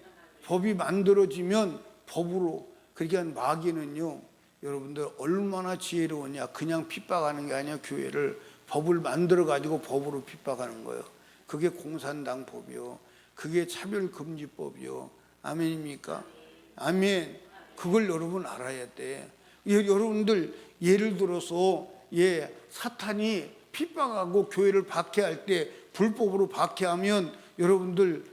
법이 만들어지면 법으로, 그러니까 마귀는요, 여러분들 얼마나 지혜로우냐. 그냥 핍박하는 게 아니라 교회를 법을 만들어 가지고 법으로 핍박하는 거예요. 그게 공산당 법이요, 그게 차별금지법이요. 아멘입니까? 아멘. 그걸 여러분 알아야 돼. 여러분들 예를 들어서 사탄이 핍박하고 교회를 박해할 때 불법으로 박해하면 여러분들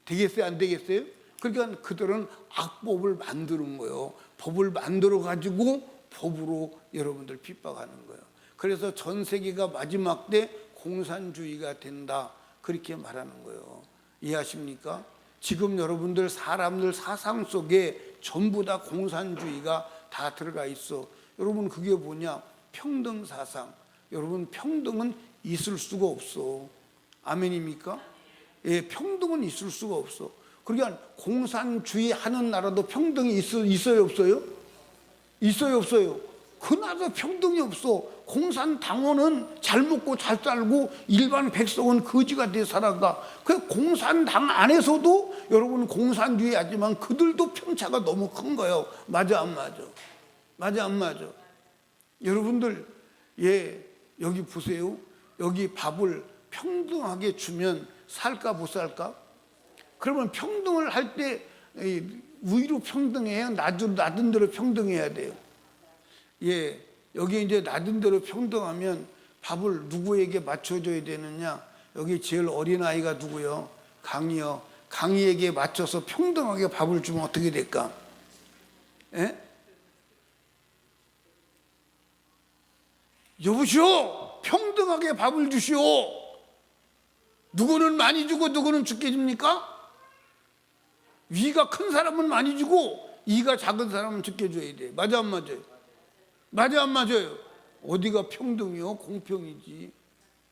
되겠어요, 안 되겠어요? 그러니까 그들은 악법을 만드는 거예요. 법을 만들어 가지고 법으로 여러분들 핍박하는 거예요. 그래서 전 세계가 마지막 때 공산주의가 된다, 그렇게 말하는 거예요. 이해하십니까? 지금 여러분들 사람들 사상 속에 전부 다 공산주의가 다 들어가 있어. 여러분 그게 뭐냐? 평등 사상. 여러분 평등은 있을 수가 없어. 아멘입니까? 예, 평등은 있을 수가 없어. 그러니까 공산주의 하는 나라도 평등이 있어요 없어요? 있어요 없어요? 그 나라도 평등이 없어. 공산당원은 잘 먹고 잘 살고 일반 백성은 거지가 돼 살아가. 그 공산당 안에서도 여러분 공산주의 하지만 그들도 편차가 너무 큰 거예요. 맞아 안 맞아? 맞아 안 맞아? 여러분들 예 여기 보세요. 여기 밥을 평등하게 주면 살까 못 살까? 그러면 평등을 할 때 위로 평등해요? 낮은 대로 평등해야 돼요? 예, 여기 이제 낮은 대로 평등하면 밥을 누구에게 맞춰줘야 되느냐? 여기 제일 어린 아이가 누구요? 강이요. 강이에게 맞춰서 평등하게 밥을 주면 어떻게 될까? 예? 여보시오, 평등하게 밥을 주시오. 누구는 많이 주고 누구는 적게 줍니까? 위가 큰 사람은 많이 주고 이가 작은 사람은 적게 줘야 돼. 맞아 안 맞아요? 맞아 안 맞아요? 어디가 평등이요? 공평이지.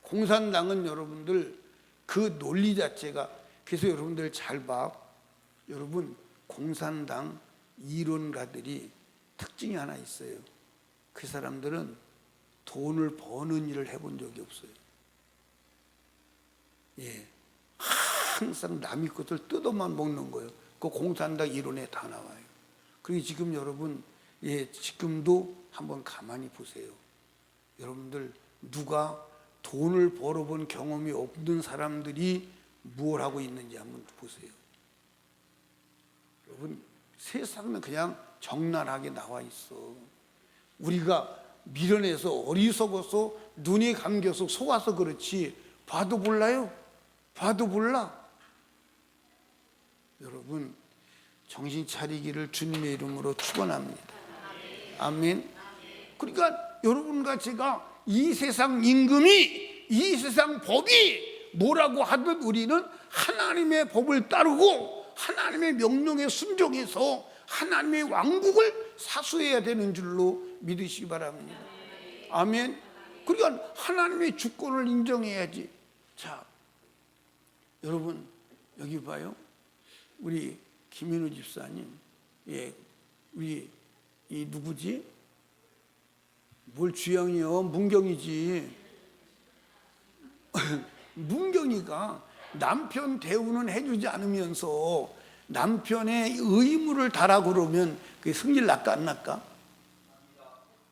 공산당은 여러분들 그 논리 자체가, 그래서 여러분들 잘 봐. 여러분 공산당 이론가들이 특징이 하나 있어요. 그 사람들은 돈을 버는 일을 해본 적이 없어요. 예, 항상 남의 것을 뜯어만 먹는 거예요. 그 공산당 이론에 다 나와요. 그리고 지금 여러분, 예, 지금도 한번 가만히 보세요. 여러분들 누가 돈을 벌어본 경험이 없는 사람들이 뭘 하고 있는지 한번 보세요. 여러분 세상은 그냥 적나라하게 나와 있어. 우리가 미련해서 어리석어서 눈이 감겨서 속아서 그렇지 봐도 몰라요. 봐도 몰라. 여러분 정신 차리기를 주님의 이름으로 축원합니다. 아멘. 그러니까 여러분과 제가 이 세상 임금이, 이 세상 법이 뭐라고 하든 우리는 하나님의 법을 따르고 하나님의 명령에 순종해서 하나님의 왕국을 사수해야 되는 줄로 믿으시기 바랍니다. 아멘. 그러니까 하나님의 주권을 인정해야지. 자, 여러분 여기 봐요. 우리 김인우 집사님, 예, 우리 이 누구지? 뭘 주영이요? 문경이지. 문경이가 남편 대우는 해주지 않으면서 남편의 의무를 다라 그러면 그게 승질 날까 안 날까?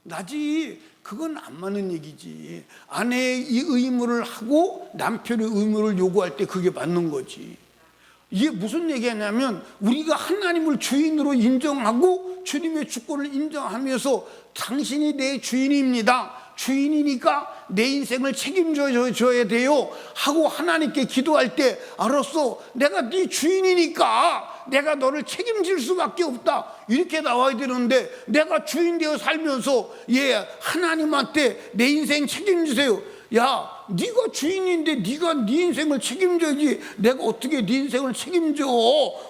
나지. 그건 안 맞는 얘기지. 아내의 이 의무를 하고 남편의 의무를 요구할 때 그게 맞는 거지. 이게 무슨 얘기냐면 우리가 하나님을 주인으로 인정하고 주님의 주권을 인정하면서 당신이 내 주인입니다. 주인이니까 내 인생을 책임져 줘야 돼요 하고 하나님께 기도할 때, 알았어, 내가 네 주인이니까 내가 너를 책임질 수밖에 없다 이렇게 나와야 되는데, 내가 주인 되어 살면서 예, 하나님한테 내 인생 책임지세요. 야, 네가 주인인데 네가 네 인생을 책임져야지. 내가 어떻게 네 인생을 책임져?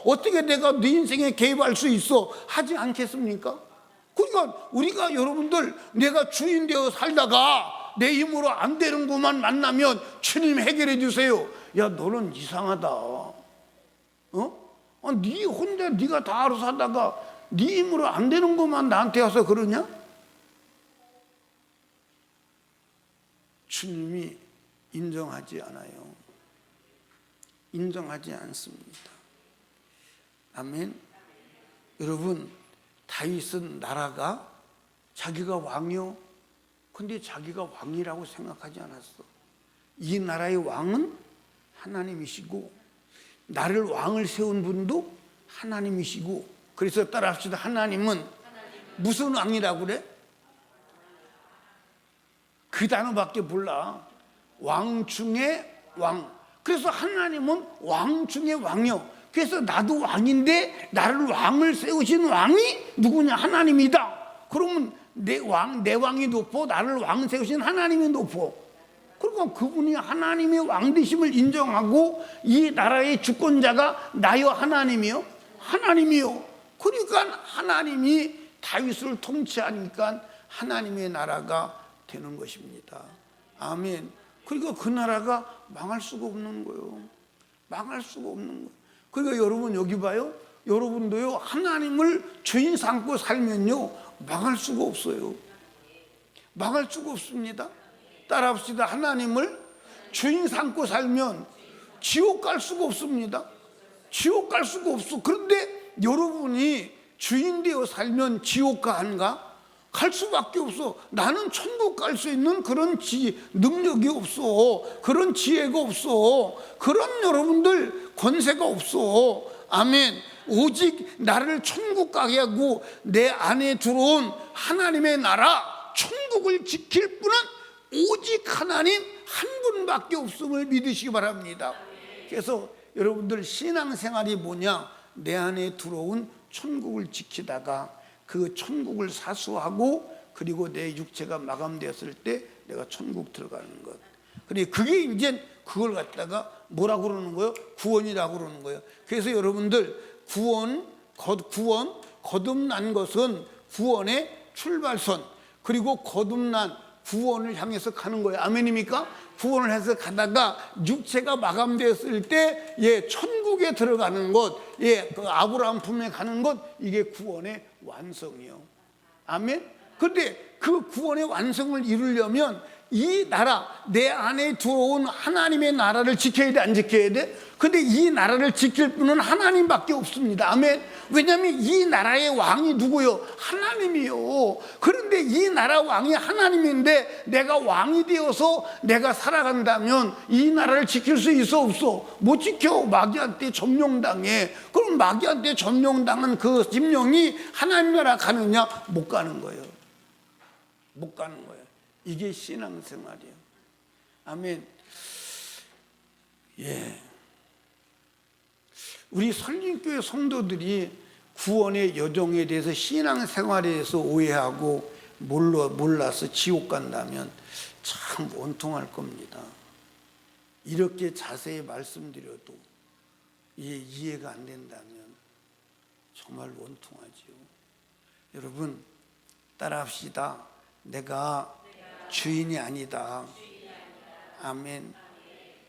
어떻게 내가 네 인생에 개입할 수 있어? 하지 않겠습니까? 그러니까 우리가 여러분들 내가 주인 되어 살다가 내 힘으로 안 되는 것만 만나면 주님 해결해 주세요. 야, 너는 이상하다. 네 혼자 네가 다 알아서 하다가 네 힘으로 안 되는 것만 나한테 와서 그러냐? 주님이 인정하지 않아요. 인정하지 않습니다. 아멘. 여러분, 다윗은 나라가 자기가 왕이요. 근데 자기가 왕이라고 생각하지 않았어. 이 나라의 왕은 하나님이시고 나를 왕을 세운 분도 하나님이시고, 그래서 따라합시다. 하나님은 무슨 왕이라고 그래? 그 단어밖에 몰라. 왕 중에 왕. 그래서 하나님은 왕 중에 왕이요. 그래서 나도 왕인데 나를 왕을 세우신 왕이 누구냐? 하나님이다. 그러면 내 왕이 높고 나를 왕 세우신 하나님이 높고, 그러니까 그분이 하나님의 왕 되심을 인정하고 이 나라의 주권자가 나요 하나님이요? 하나님이요. 그러니까 하나님이 다윗을 통치하니까 하나님의 나라가 되는 것입니다. 아멘. 그러니까 그 나라가 망할 수가 없는 거예요. 망할 수가 없는 거예요. 그러니까 여러분 여기 봐요. 여러분도요, 하나님을 주인 삼고 살면요 망할 수가 없어요. 망할 수가 없습니다. 따라합시다. 하나님을 주인 삼고 살면 지옥 갈 수가 없습니다. 지옥 갈 수가 없어. 그런데 여러분이 주인 되어 살면 지옥 가는가? 갈 수밖에 없어. 나는 천국 갈 수 있는 그런 능력이 없어. 그런 지혜가 없어. 그런 여러분들 권세가 없어. 아멘. 오직 나를 천국 가게 하고 내 안에 들어온 하나님의 나라 천국을 지킬 분은 오직 하나님 한 분밖에 없음을 믿으시기 바랍니다. 그래서 여러분들 신앙생활이 뭐냐? 내 안에 들어온 천국을 지키다가 그 천국을 사수하고 그리고 내 육체가 마감되었을 때 내가 천국 들어가는 것. 그래, 그게 이제 그걸 갖다가 뭐라고 그러는 거예요? 구원이라고 그러는 거예요. 그래서 여러분들 구원, 거듭난 것은 구원의 출발선, 그리고 거듭난 구원을 향해서 가는 거예요. 아멘입니까? 구원을 해서 가다가 육체가 마감되었을 때, 천국에 들어가는 것, 그 아브라함 품에 가는 것, 이게 구원의 완성이요. 아멘? 그런데 그 구원의 완성을 이루려면 이 나라, 내 안에 들어온 하나님의 나라를 지켜야 돼, 안 지켜야 돼? 근데 이 나라를 지킬 분은 하나님밖에 없습니다. 아멘. 왜냐하면 이 나라의 왕이 누구요? 하나님이요. 그런데 이 나라 왕이 하나님인데 내가 왕이 되어서 내가 살아간다면 이 나라를 지킬 수 있어, 없어? 못 지켜. 마귀한테 점령당해. 그럼 마귀한테 점령당한 그 심령이 하나님 나라 가느냐? 못 가는 거예요. 못 가는 거예요. 이게 신앙생활이에요. 아멘. 우리 설림교회 성도들이 구원의 여정에 대해서, 신앙생활에 대해서 오해하고 몰라서 지옥 간다면 참 원통할 겁니다. 이렇게 자세히 말씀드려도 이해가 안 된다면 정말 원통하지요. 여러분 따라합시다. 내가 주인이 아니다. 아멘.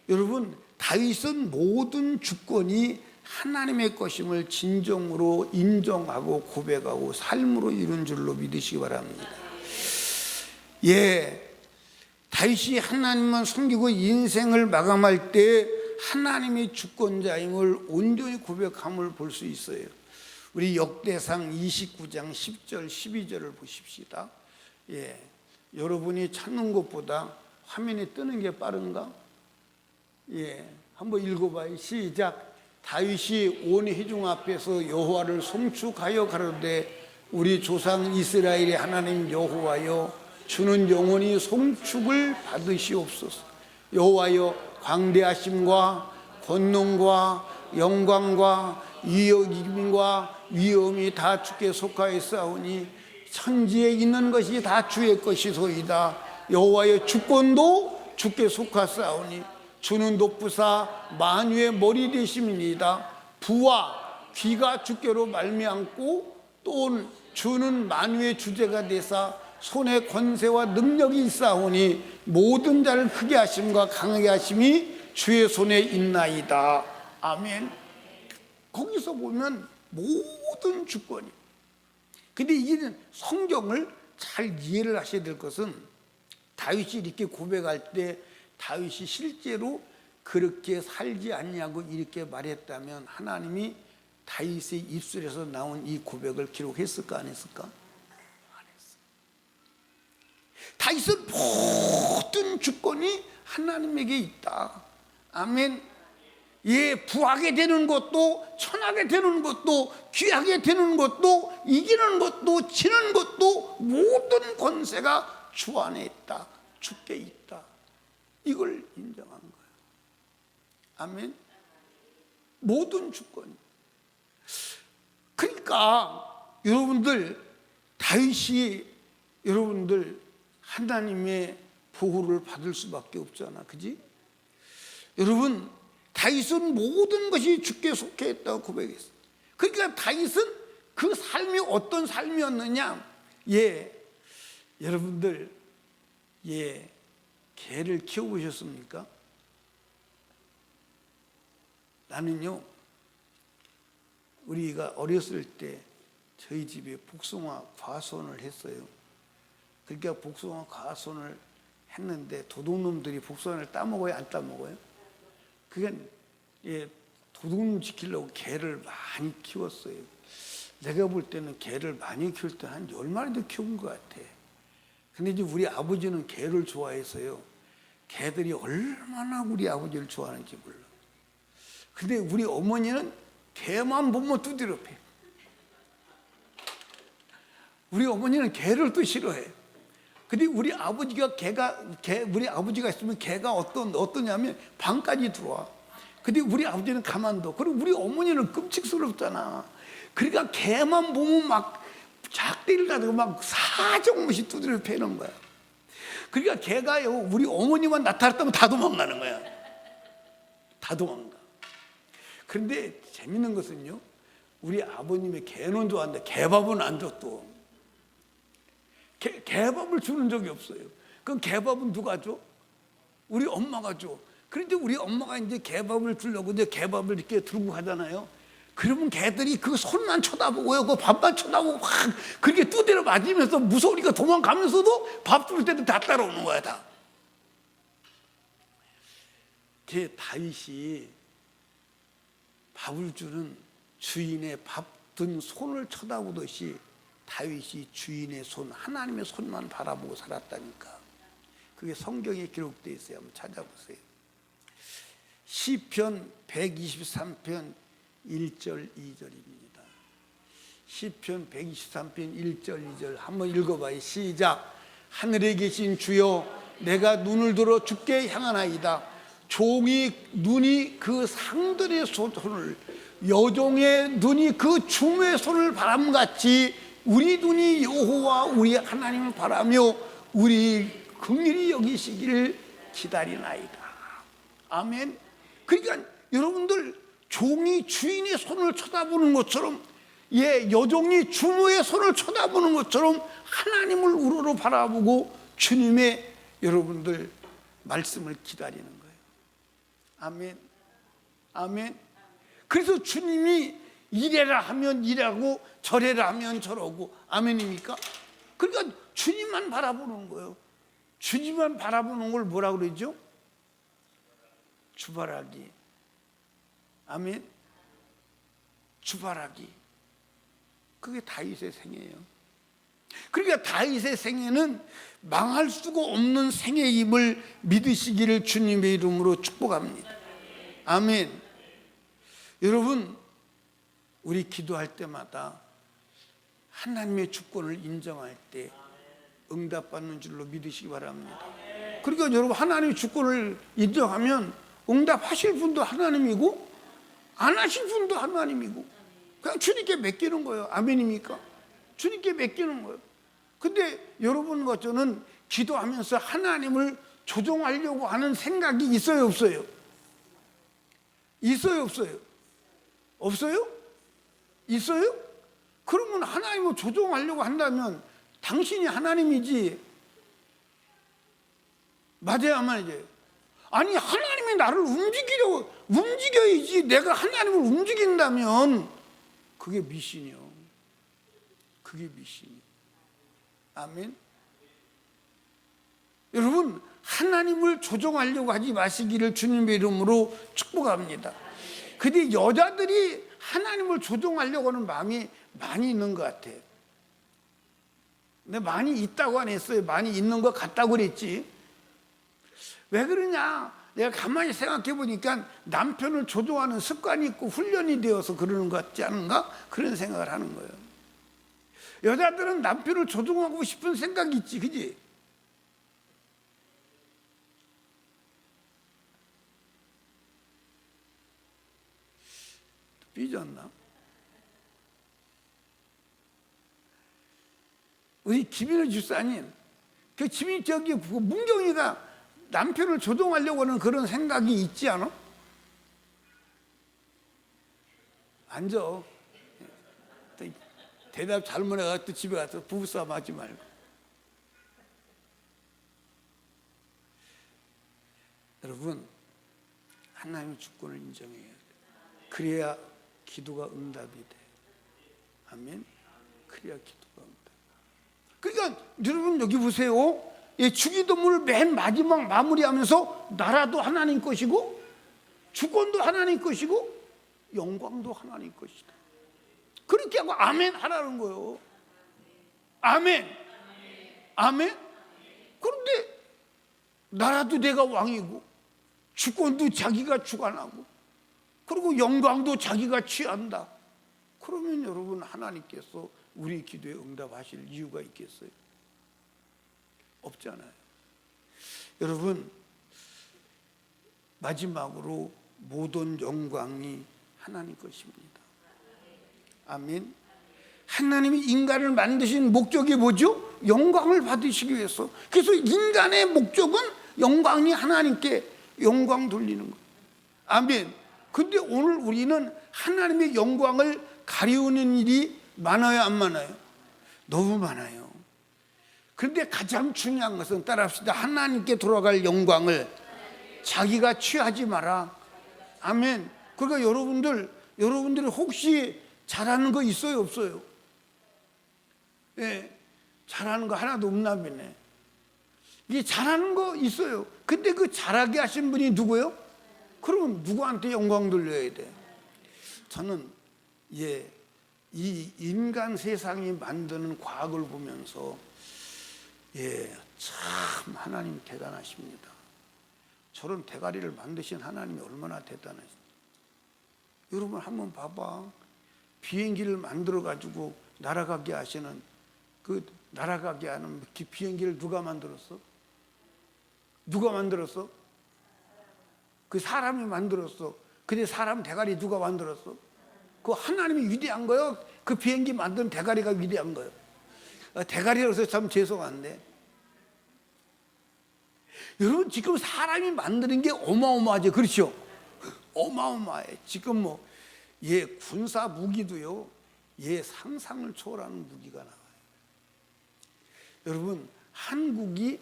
여러분, 다윗은 모든 주권이 하나님의 것임을 진정으로 인정하고 고백하고 삶으로 이룬 줄로 믿으시기 바랍니다. 다윗이 하나님만 섬기고 인생을 마감할 때 하나님의 주권자임을 온전히 고백함을 볼 수 있어요. 우리 역대상 29장 10절 12절을 보십시다. 여러분이 찾는 것보다 화면에 뜨는 게 빠른가? 한번 읽어봐요. 시작. 다윗이 온 회중 앞에서 여호와를 송축하여 가로되 우리 조상 이스라엘의 하나님 여호와여, 주는 영원히 송축을 받으시옵소서. 여호와여, 광대하심과 권능과 영광과 위엄과 위엄이 다 주께 속하였사오니 천지에 있는 것이 다 주의 것이소이다. 여호와의 주권도 주께 속하사오니 주는 높으사 만유의 머리 되심이니이다. 부와 귀가 주께로 말미암고 또 주는 만유의 주제가 되사 손에 권세와 능력이 있사오니 모든 자를 크게 하심과 강하게 하심이 주의 손에 있나이다. 아멘. 거기서 보면 모든 주권이. 근데 이게 성경을 잘 이해를 하셔야 될 것은, 다윗이 이렇게 고백할 때 다윗이 실제로 그렇게 살지 않냐고 이렇게 말했다면 하나님이 다윗의 입술에서 나온 이 고백을 기록했을까 안 했을까? 안 했어. 다윗은 모든 주권이 하나님에게 있다. 아멘. 부하게 되는 것도, 천하게 되는 것도, 귀하게 되는 것도, 이기는 것도, 지는 것도 모든 권세가 주 안에 있다. 주께 있다. 이걸 인정한 거예요. 아멘. 모든 주권. 그러니까 여러분들, 다윗이 여러분들 하나님의 보호를 받을 수밖에 없잖아. 그지? 여러분, 다윗은 모든 것이 주께 속해 있다고 고백했어요. 그러니까 다윗은 그 삶이 어떤 삶이었느냐? 예, 여러분들, 예, 개를 키워보셨습니까? 나는요, 우리가 어렸을 때 저희 집에 복숭아 과수원을 했어요. 그러니까 복숭아 과수원을 했는데 도둑놈들이 복숭아를 따먹어요, 안 따먹어요? 그게 예, 도둑놈 지키려고 개를 많이 키웠어요. 내가 볼 때는 개를 많이 키울 때 한 10마리도 키운 것 같아. 근데 이제 우리 아버지는 개를 좋아해서요, 개들이 얼마나 우리 아버지를 좋아하는지 몰라. 근데 우리 어머니는 개만 보면 두드려 패. 우리 어머니는 개를 또 싫어해. 근데 우리 아버지가 우리 아버지가 있으면 개가 어떠냐면 방까지 들어와. 근데 우리 아버지는 가만둬. 그리고 우리 어머니는 끔찍스럽잖아. 그러니까 개만 보면 막 작대를 가지고 막 사정없이 두드려 패는 거야. 그러니까 개가요, 우리 어머니만 나타났다면 다 도망가는 거야. 다 도망가. 그런데 재밌는 것은요, 우리 아버님의 개는 좋아하는데 개밥은 안 줘 또. 개밥을 주는 적이 없어요. 그럼 개밥은 누가 줘? 우리 엄마가 줘. 그런데 우리 엄마가 이제 개밥을 주려고 이제 개밥을 이렇게 들고 가잖아요. 그러면 개들이 그 손만 쳐다보고요, 그 밥만 쳐다보고 막 그렇게 두드려 맞으면서 무서우니까 도망가면서도 밥 줄 때도 다 따라오는 거야, 다. 걔 다윗이 밥을 주는 주인의 밥 든 손을 쳐다보듯이 다윗이 주인의 손, 하나님의 손만 바라보고 살았다니까. 그게 성경에 기록되어 있어요. 한번 찾아보세요. 시편 123편 1절 2절입니다. 시편 123편 1절 2절 한번 읽어봐요. 시작. 하늘에 계신 주여, 내가 눈을 들어 주께 향하나이다. 종이 눈이 그 상들의 손을, 여종의 눈이 그 주의 손을 바람같이 우리 눈이 여호와 우리 하나님을 바라며 우리 긍휼히 여기시기를 기다리나이다. 아멘. 그러니까 여러분들, 종이 주인의 손을 쳐다보는 것처럼, 예, 여종이 주모의 손을 쳐다보는 것처럼 하나님을 우러러 바라보고 주님의 여러분들 말씀을 기다리는 거예요. 아멘. 아멘. 그래서 주님이 이래라 하면 이래하고 저래라 하면 저러고, 아멘입니까? 그러니까 주님만 바라보는 거예요. 주님만 바라보는 걸 뭐라 그러죠? 주바라기. 아멘. 주바라기. 그게 다윗의 생애예요. 그러니까 다윗의 생애는 망할 수가 없는 생애임을 믿으시기를 주님의 이름으로 축복합니다. 아멘. 여러분, 우리 기도할 때마다 하나님의 주권을 인정할 때 응답받는 줄로 믿으시기 바랍니다. 그러니까 여러분, 하나님의 주권을 인정하면 응답하실 분도 하나님이고 안 하실 분도 하나님이고, 그냥 주님께 맡기는 거예요. 아멘입니까? 주님께 맡기는 거예요. 근데 여러분과 저는 기도하면서 하나님을 조종하려고 하는 생각이 있어요, 없어요? 있어요, 없어요? 없어요? 있어요? 그러면 하나님을 조종하려고 한다면 당신이 하나님이지. 맞아요, 안 맞아요? 아니, 하나님이 나를 움직여야지. 내가 하나님을 움직인다면 그게 미신이요. 그게 미신이요. 아멘. 여러분, 하나님을 조종하려고 하지 마시기를 주님의 이름으로 축복합니다. 근데 여자들이 하나님을 조종하려고 하는 마음이 많이 있는 것 같아요. 근데 많이 있다고 안 했어요. 많이 있는 것 같다고 그랬지. 왜 그러냐? 내가 가만히 생각해 보니까 남편을 조종하는 습관이 있고 훈련이 되어서 그러는 것 같지 않은가? 그런 생각을 하는 거예요. 여자들은 남편을 조종하고 싶은 생각이 있지, 그지? 삐졌나? 우리 김인호 집사님, 그 집이 저기 문경이가 남편을 조종하려고 하는 그런 생각이 있지 않아? 앉아. 대답 잘못해가 또 집에 가서 부부싸움 하지 말고. 여러분, 하나님의 주권을 인정해야 돼요. 그래야 기도가 응답이 돼. 아멘. 그래야 기도가 응답. 그러니까 여러분 여기 보세요. 주기도문을 맨 마지막 마무리하면서 나라도 하나님 것이고 주권도 하나님 것이고 영광도 하나님 것이다. 그렇게 하고 아멘 하라는 거예요. 아멘. 아멘. 그런데 나라도 내가 왕이고 주권도 자기가 주관하고 그리고 영광도 자기가 취한다. 그러면 여러분 하나님께서 우리 기도에 응답하실 이유가 있겠어요? 없잖아요. 여러분, 마지막으로 모든 영광이 하나님 것입니다. 아멘. 하나님이 인간을 만드신 목적이 뭐죠? 영광을 받으시기 위해서. 그래서 인간의 목적은 영광이 하나님께 영광 돌리는 거예요. 아멘. 근데 오늘 우리는 하나님의 영광을 가리우는 일이 많아요, 안 많아요? 너무 많아요. 그런데 가장 중요한 것은 따라합시다. 하나님께 돌아갈 영광을 자기가 취하지 마라. 아멘. 그러니까 여러분들이 혹시 잘하는 거 있어요, 없어요? 예, 잘하는 거 하나도 없나 보네. 이게 잘하는 거 있어요. 근데 그 잘하게 하신 분이 누구예요? 그럼 누구한테 영광 돌려야 돼? 저는 이 인간 세상이 만드는 과학을 보면서 참 하나님 대단하십니다. 저런 대가리를 만드신 하나님이 얼마나 대단하십니까? 여러분 한번 봐봐. 비행기를 만들어 가지고 날아가게 하시는 그 날아가게 하는 비행기를 누가 만들었어? 누가 만들었어? 그 사람이 만들었어. 근데 사람 대가리 누가 만들었어? 그 하나님이 위대한 거요. 그 비행기 만든 대가리가 위대한 거요. 대가리라서 참 죄송한데 여러분 지금 사람이 만드는 게 어마어마하죠. 그렇죠? 어마어마해. 지금 군사 무기도요. 상상을 초월하는 무기가 나와요. 여러분 한국이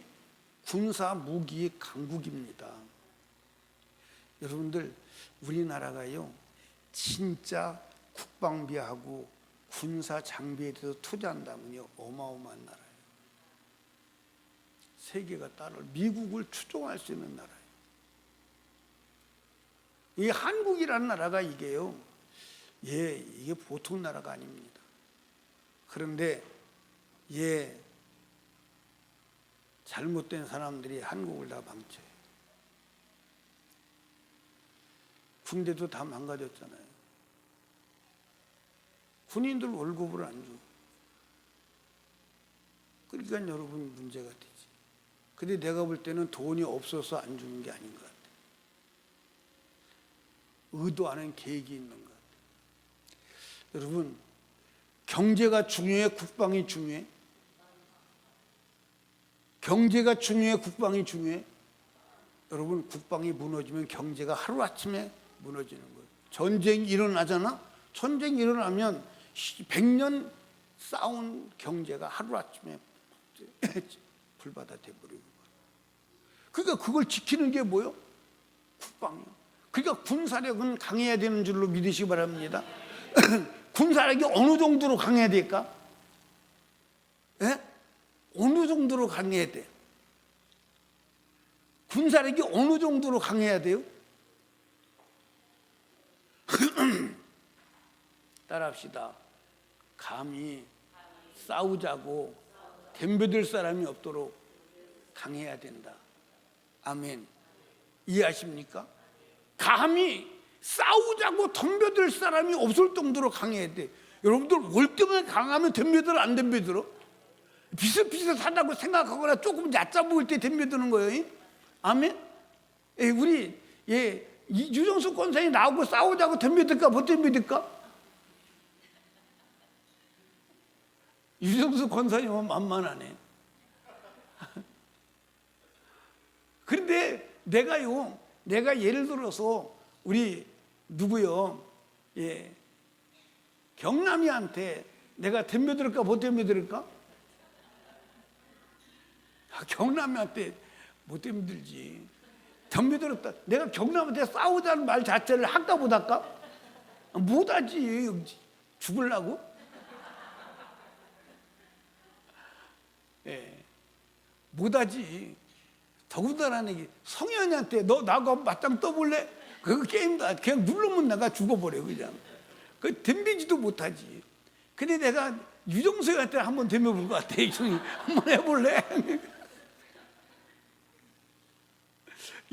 군사 무기의 강국입니다. 여러분들 우리나라가요. 진짜 국방비하고 군사 장비에 대해서 투자한다면요. 어마어마한 나라예요. 세계가 따를 미국을 추종할 수 있는 나라예요. 이 한국이라는 나라가 이게요. 이게 보통 나라가 아닙니다. 그런데 잘못된 사람들이 한국을 다 망쳐요. 군대도 다 망가졌잖아요. 군인들 월급을 안 줘. 그러니까 여러분 문제가 되지. 근데 내가 볼 때는 돈이 없어서 안 주는 게 아닌 것 같아요. 의도하는 계획이 있는 것 같아요. 여러분 경제가 중요해? 국방이 중요해? 경제가 중요해? 국방이 중요해? 여러분 국방이 무너지면 경제가 하루아침에 무너지는 거예요. 전쟁이 일어나잖아? 전쟁이 일어나면 100년 쌓은 경제가 하루아침에 불바다 돼버리고. 그러니까 그걸 지키는 게 뭐예요? 국방이요. 그러니까 군사력은 강해야 되는 줄로 믿으시기 바랍니다. 군사력이 어느 정도로 강해야 될까? 어느 정도로 강해야 돼? 군사력이 어느 정도로 강해야 돼요? 따라합시다. 감히 싸우자고 덤벼들 사람이 없도록 강해야 된다. 아멘. 이해하십니까? 감히 싸우자고 덤벼들 사람이 없을 정도로 강해야 돼. 여러분들 월등하게 강하면 덤벼들어 안 덤벼들어? 비슷비슷하다고 생각하거나 조금 얕아 보일 때 덤벼드는 거예요. 아멘. 우리 유정수 권사님 나오고 싸우자고 덤벼들까 못 덤벼들까? 유정수 권사님은 만만하네. 그런데 내가 예를 들어서 우리 누구요? 경남이한테 내가 덤벼들을까 못 덤벼들을까? 경남한테 못 덤벼들지. 덤벼들었다. 내가 경남한테 싸우자는 말 자체를 할까 못할까? 못하지. 죽으려고? 예, 못하지. 더군다나 성현이한테 너 나하고 맞짱 떠볼래? 그 게임도 그냥 누르면 내가 죽어버려 그냥. 그 덤비지도 못하지. 근데 내가 유정석한테 한번 덤벼볼 것 같아. 한번 해볼래?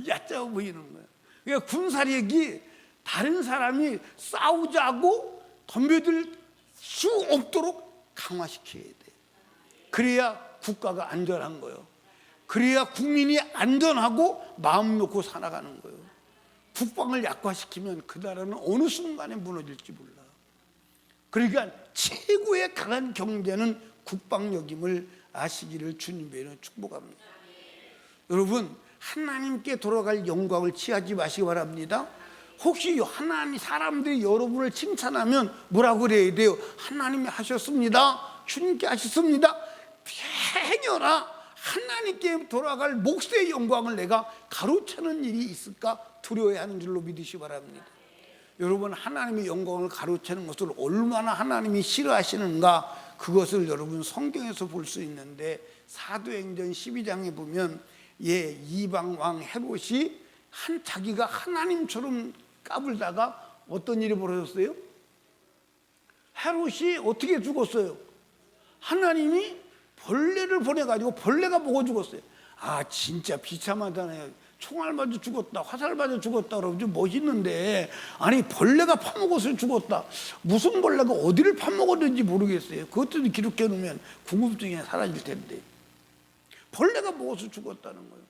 얕잡아 보이는 거야. 그러니까 군사력이 다른 사람이 싸우자고 덤벼들 수 없도록 강화시켜야 돼. 그래야 국가가 안전한 거예요. 그래야 국민이 안전하고 마음 놓고 살아가는 거예요. 국방을 약화시키면 그 나라는 어느 순간에 무너질지 몰라. 그러니까 최고의 강한 경제는 국방력임을 아시기를 주님께는 축복합니다. 여러분, 하나님께 돌아갈 영광을 취하지 마시기 바랍니다. 혹시 하나님 사람들이 여러분을 칭찬하면 뭐라고 그래야 돼요? 하나님이 하셨습니다. 주님께 하셨습니다. 행여나 하나님께 돌아갈 몫의 영광을 내가 가로채는 일이 있을까 두려워야 하는 줄로 믿으시기 바랍니다. 여러분, 하나님의 영광을 가로채는 것을 얼마나 하나님이 싫어하시는가, 그것을 여러분 성경에서 볼 수 있는데, 사도행전 12장에 보면 이방왕 헤롯이 자기가 하나님처럼 까불다가 어떤 일이 벌어졌어요? 헤롯이 어떻게 죽었어요? 하나님이 벌레를 보내가지고 벌레가 먹어 죽었어요. 아, 진짜 비참하다네요. 총알 맞아 죽었다, 화살 맞아 죽었다 그러면 좀 멋있는데, 아니 벌레가 파먹어서 죽었다. 무슨 벌레가 어디를 파먹었는지 모르겠어요. 그것도 기록해 놓으면 궁금증이 사라질 텐데. 벌레가 먹어서 죽었다는 거예요.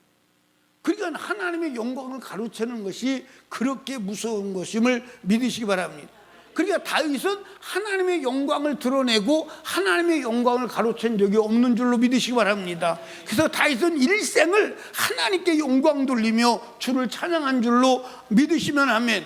그러니까 하나님의 영광을 가로채는 것이 그렇게 무서운 것임을 믿으시기 바랍니다. 그러니까 다윗은 하나님의 영광을 드러내고 하나님의 영광을 가로챈 적이 없는 줄로 믿으시기 바랍니다. 그래서 다윗은 일생을 하나님께 영광 돌리며 주를 찬양한 줄로 믿으시면 아멘.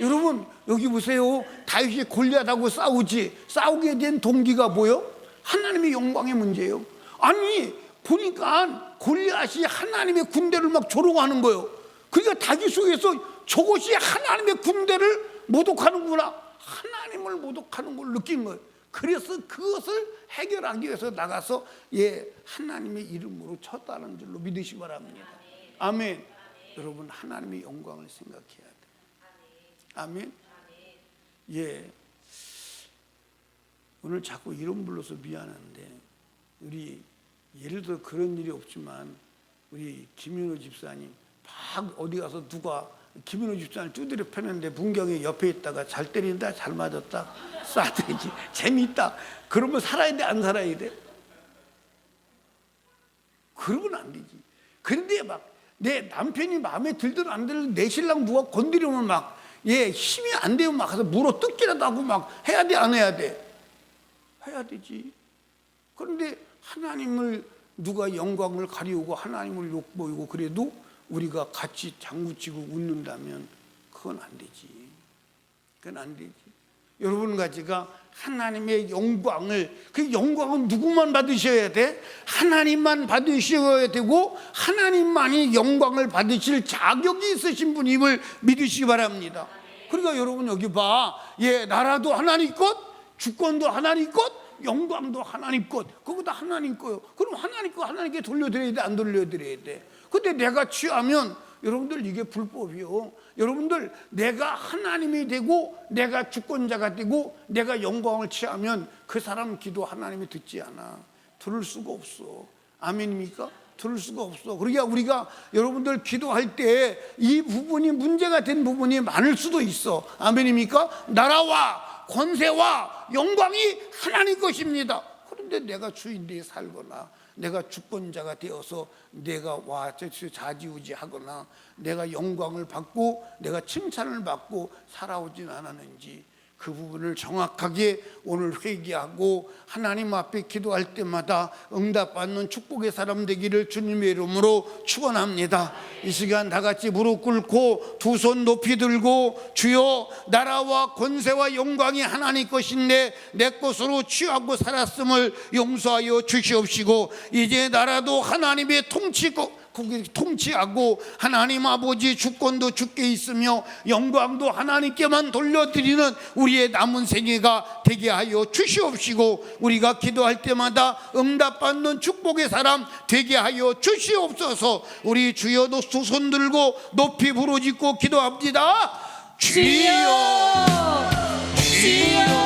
여러분, 여기 보세요. 다윗이 골리앗하고 싸우게 된 동기가 뭐요? 하나님의 영광의 문제예요. 아니 보니까 골리앗이 하나님의 군대를 막 조롱하는 거예요. 그러니까 다윗 속에서 저것이 하나님의 군대를 모독하는구나, 하나님을 모독하는 걸 느낀 거예요. 그래서 그것을 해결하기 위해서 나가서 하나님의 이름으로 쳤다는 줄로 믿으시기 바랍니다. 아멘. 여러분, 하나님의 영광을 생각해야 돼요. 아멘. 오늘 자꾸 이름 불러서 미안한데, 우리 예를 들어 그런 일이 없지만 우리 김윤호 집사님 막 어디 가서 누가 김윤호 집사님 두드려 패는데 문경이 옆에 있다가 잘 때린다, 잘 맞았다, 쏴대지, 재미있다. 그러면 살아야 돼, 안 살아야 돼? 그러면 안 되지. 그런데 막 내 남편이 마음에 들든 안 들든 내 신랑 누가 건드리면 막 힘이 안 되면 막 가서 물어 뜯기라도 하고 막 해야 돼, 안 해야 돼? 해야 되지. 그런데 하나님을 누가 영광을 가리우고 하나님을 욕보이고 그래도 우리가 같이 장구치고 웃는다면 그건 안 되지. 그건 안 되지. 여러분 가지가 하나님의 영광을, 그 영광은 누구만 받으셔야 돼? 하나님만 받으셔야 되고 하나님만이 영광을 받으실 자격이 있으신 분임을 믿으시기 바랍니다. 그러니까 여러분 여기 봐, 나라도 하나님 것, 주권도 하나님 것, 영광도 하나님 것, 그거 다 하나님 거요. 그럼 하나님 거 하나님께 돌려드려야 돼, 안 돌려드려야 돼? 근데 내가 취하면 여러분들 이게 불법이요. 여러분들 내가 하나님이 되고 내가 주권자가 되고 내가 영광을 취하면 그 사람 기도 하나님이 듣지 않아. 들을 수가 없어. 아멘입니까? 들을 수가 없어. 그러니까 우리가 여러분들 기도할 때 이 부분이 문제가 된 부분이 많을 수도 있어. 아멘입니까? 나라와 권세와 영광이 하나님 것입니다. 그런데 내가 주인되어 살거나 내가 주권자가 되어서 내가 좌지우지하거나 내가 영광을 받고 내가 칭찬을 받고 살아오진 않았는지, 그 부분을 정확하게 오늘 회개하고 하나님 앞에 기도할 때마다 응답받는 축복의 사람 되기를 주님의 이름으로 축원합니다. 이 시간 다 같이 무릎 꿇고 두 손 높이 들고 주여 나라와 권세와 영광이 하나님 것인데 내 것으로 취하고 살았음을 용서하여 주시옵시고 이제 나라도 하나님의 통치하고 하나님 아버지 주권도 주께 있으며 영광도 하나님께만 돌려드리는 우리의 남은 생애가 되게 하여 주시옵시고 우리가 기도할 때마다 응답받는 축복의 사람 되게 하여 주시옵소서. 우리 주여 두 손 들고 높이 부르짖고 기도합니다. 주여 주여